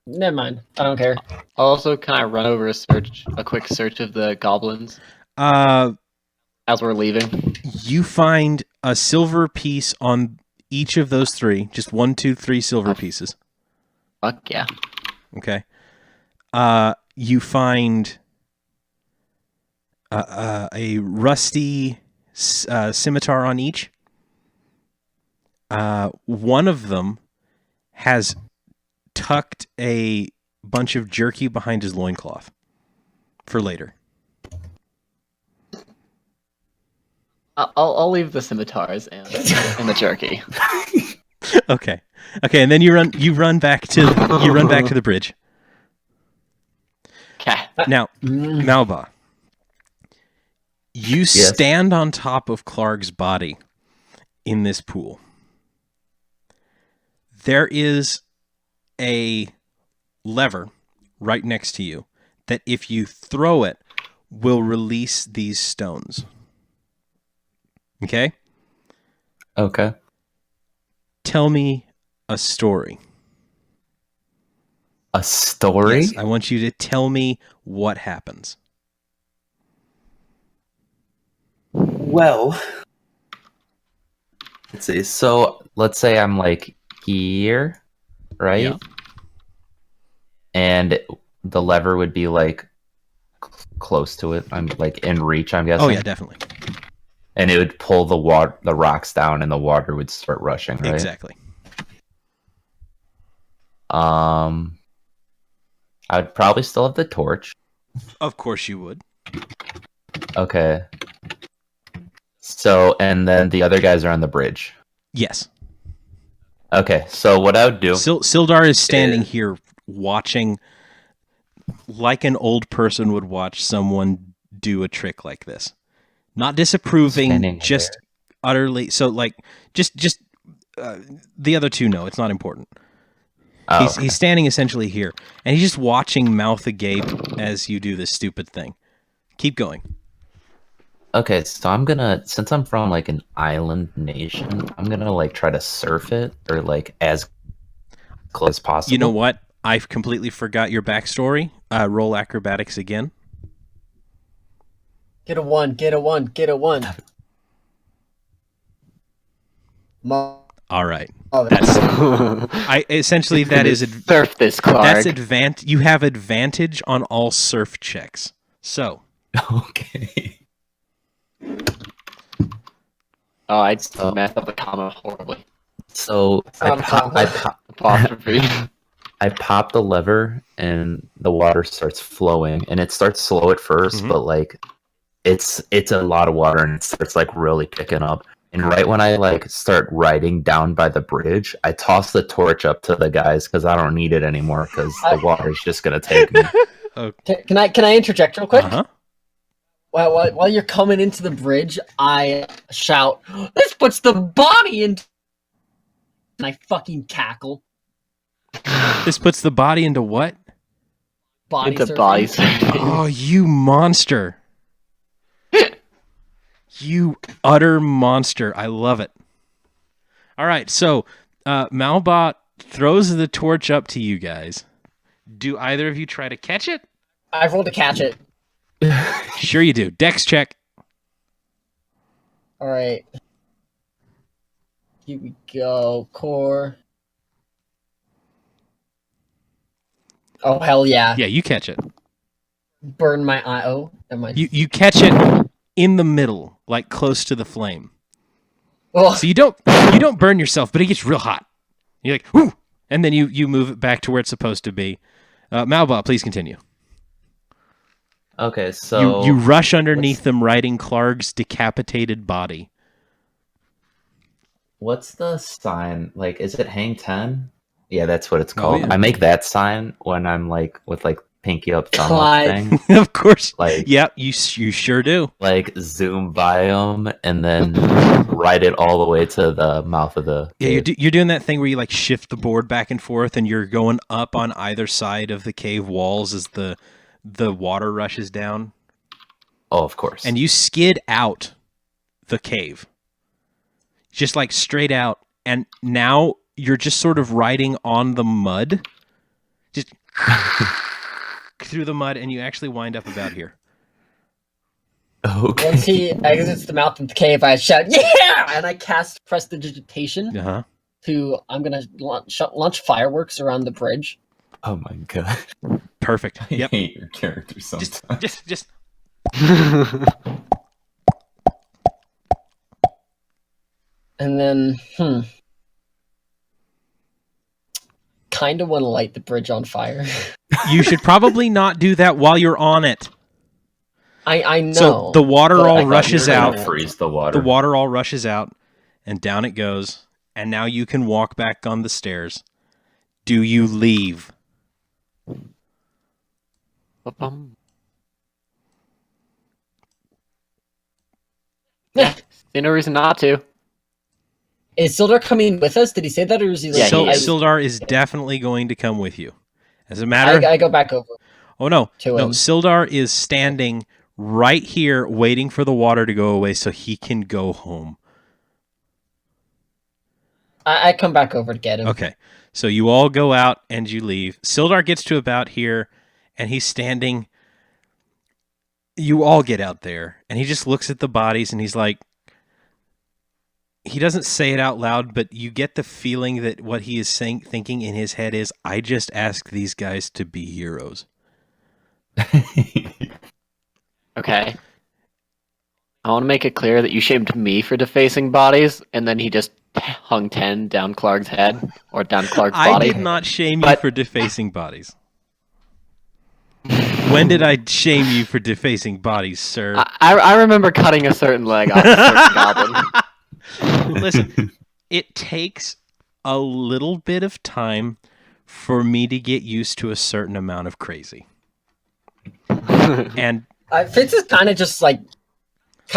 Never mind. I don't care. Also, can I run over a quick search of the goblins Uh, as we're leaving? you find a silver piece on each of those 3. Just 1, 2, 3 silver pieces. Fuck yeah. Okay. You find a rusty scimitar on each. One of them has tucked a bunch of jerky behind his loincloth for later. I'll leave the scimitars and the jerky. Okay, and then you run back to the bridge. Okay. Now, Malba, you stand on top of Clark's body in this pool. There is a lever right next to you that if you throw it will release these stones. Okay? Okay. Tell me a story. A story? Yes, I want you to tell me what happens. Well, Let's see. So let's say I'm like here, right? Yeah. And the lever would be like close to it. I'm like in reach, I'm guessing. Oh yeah, definitely. And it would pull the rocks down, and the water would start rushing, right? Exactly. I would probably still have the torch. Of course you would. Okay. So, and then the other guys are on the bridge. Yes. Okay, so what I would do... Sildar is standing here watching like an old person would watch someone do a trick like this. Not disapproving, Standing just utterly... So, like, just the other two know. It's not important. Oh, He's standing essentially here, and he's just watching mouth agape as you do this stupid thing. Keep going. Okay, so I'm gonna, since I'm from like an island nation, I'm gonna like try to surf it, or like as close as possible. You know what? I completely forgot your backstory. Roll acrobatics again. Get a 1, get a 1, get a 1. All right. Oh, Essentially that is surf this, Clark. that's you have advantage on all surf checks. So, Okay. Oh, I messed up the comma horribly. So Apostrophe. I pop the lever and the water starts flowing, and it starts slow at 1st, but like it's a lot of water and it starts like really picking up. And right when I like start riding down by the bridge, I toss the torch up to the guys because I don't need it anymore because the water's just gonna take me. okay. Can I interject real quick? Uh-huh. While you're coming into the bridge, I shout, "This puts the body in," and I fucking cackle. This puts the body into what? Body Into surfing. body surfing. Oh, you monster. You utter monster. I love it. All right, so Malbot throws the torch up to you guys. Do either of you try to catch it? I've rolled to catch it. Sure you do. Dex check. All right. Here we go. Core. Oh, hell yeah. Yeah, you catch it. Burn my eye. Oh, never mind. You catch it in the middle, like close to the flame. Oh, So you don't burn yourself, but it gets real hot. You're like, whoo! And then you move it back to where it's supposed to be. Malbot, please continue. Okay, so You rush underneath them, riding Clark's decapitated body. what's the sign? Like, is it hang 10? Yeah, that's what it's called. yeah. I make that sign when I'm like with like pinky up, thumb up Clyde. thing. Of course. Like, Yep, you sure do. like zoom by them and then ride it all the way to the mouth of the. Yeah, you're doing that thing where you like shift the board back and forth, and you're going up on either side of the cave walls as the water rushes down, Oh, of course. and you skid out the cave, just like straight out, and now you're just sort of riding on the mud, just through the mud, and you actually wind up about here. Okay. once he exits the mouth of the cave, I shout, "Yeah!" And I cast Prestidigitation Uh-huh. to. I'm gonna launch fireworks around the bridge. Oh my god. Perfect. I Yep. hate your character sometimes. Just And then, kind of want to light the bridge on fire. you should probably not do that while you're on it. I know. So the water but I all thought rushes you were out. gonna- Freeze the water. The water all rushes out, and down it goes. And now you can walk back on the stairs. Do you leave? Yeah, see no reason not to. Is Sildar coming with us? Did he say that, or is he? Yeah, he is. Sildar is definitely going to come with you. As a matter, I go back over. oh no, to no, him. Sildar is standing right here, waiting for the water to go away so he can go home. I come back over to get him. Okay, so you all go out and you leave. Sildar gets to about here, and he's standing. You all get out there, and he just looks at the bodies, and he's like, he doesn't say it out loud, but you get the feeling that what he is thinking in his head is, I just asked these guys to be heroes. Okay. I want to make it clear that you shamed me for defacing bodies, and then he just hung 10 down Clark's head, or down Clark's I body. did not shame you But- for defacing bodies. When did I shame you for defacing bodies, sir? I remember cutting a certain leg off a certain goblin. Listen, it takes a little bit of time for me to get used to a certain amount of crazy. And Fitz is kind of just like,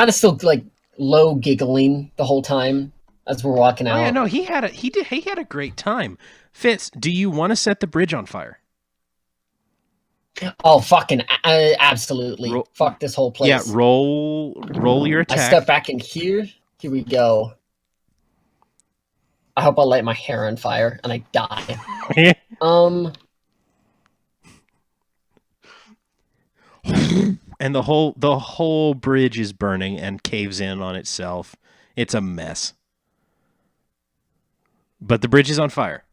still like low giggling the whole time as we're walking out. oh yeah, no, he had a great time. Fitz, do you want to set the bridge on fire? Oh, fucking absolutely! Fuck this whole place. Yeah, roll your I attack. step back in here. Here we go. I hope I light my hair on fire and I die. And the whole bridge is burning and caves in on itself. It's a mess. But the bridge is on fire.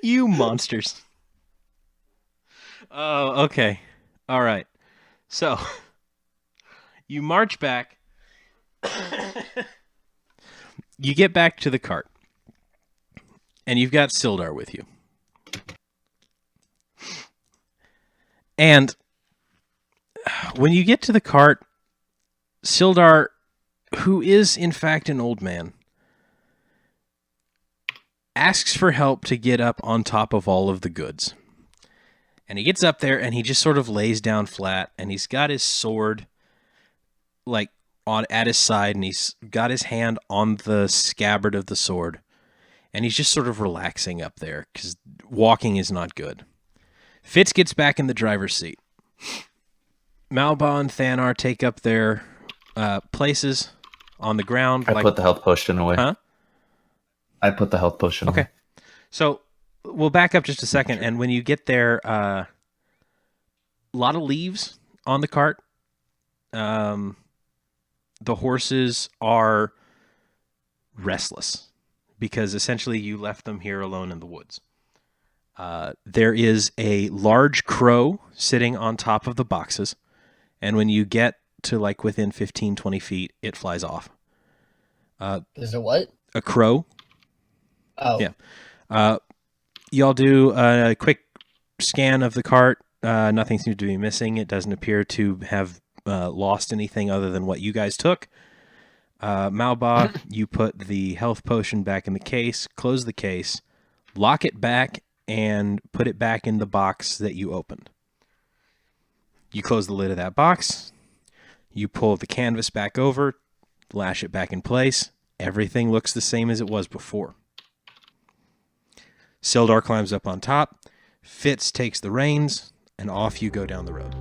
You monsters. Oh, okay. All right. So, you march back. You get back to the cart. And you've got Sildar with you. And when you get to the cart, Sildar, who is in fact an old man, asks for help to get up on top of all of the goods. And he gets up there and he just sort of lays down flat, and he's got his sword like at his side, and he's got his hand on the scabbard of the sword. And he's just sort of relaxing up there because walking is not good. Fitz gets back in the driver's seat. Malba and Thanar take up their places on the ground. I put the health potion away. Huh? I put the health potion away. Okay. So we'll back up just a second. And when you get there, a lot of leaves on the cart. The horses are restless because essentially you left them here alone in the woods. There is a large crow sitting on top of the boxes. And when you get to like within 15, 20 feet, it flies off. There's a what? A crow. Oh. Yeah. Y'all do a quick scan of the cart. Nothing seems to be missing. It doesn't appear to have lost anything other than what you guys took. Malba, you put the health potion back in the case, close the case, lock it back, and put it back in the box that you opened. You close the lid of that box. You pull the canvas back over, lash it back in place. Everything looks the same as it was before. Sildar climbs up on top. Fitz takes the reins, and off you go down the road.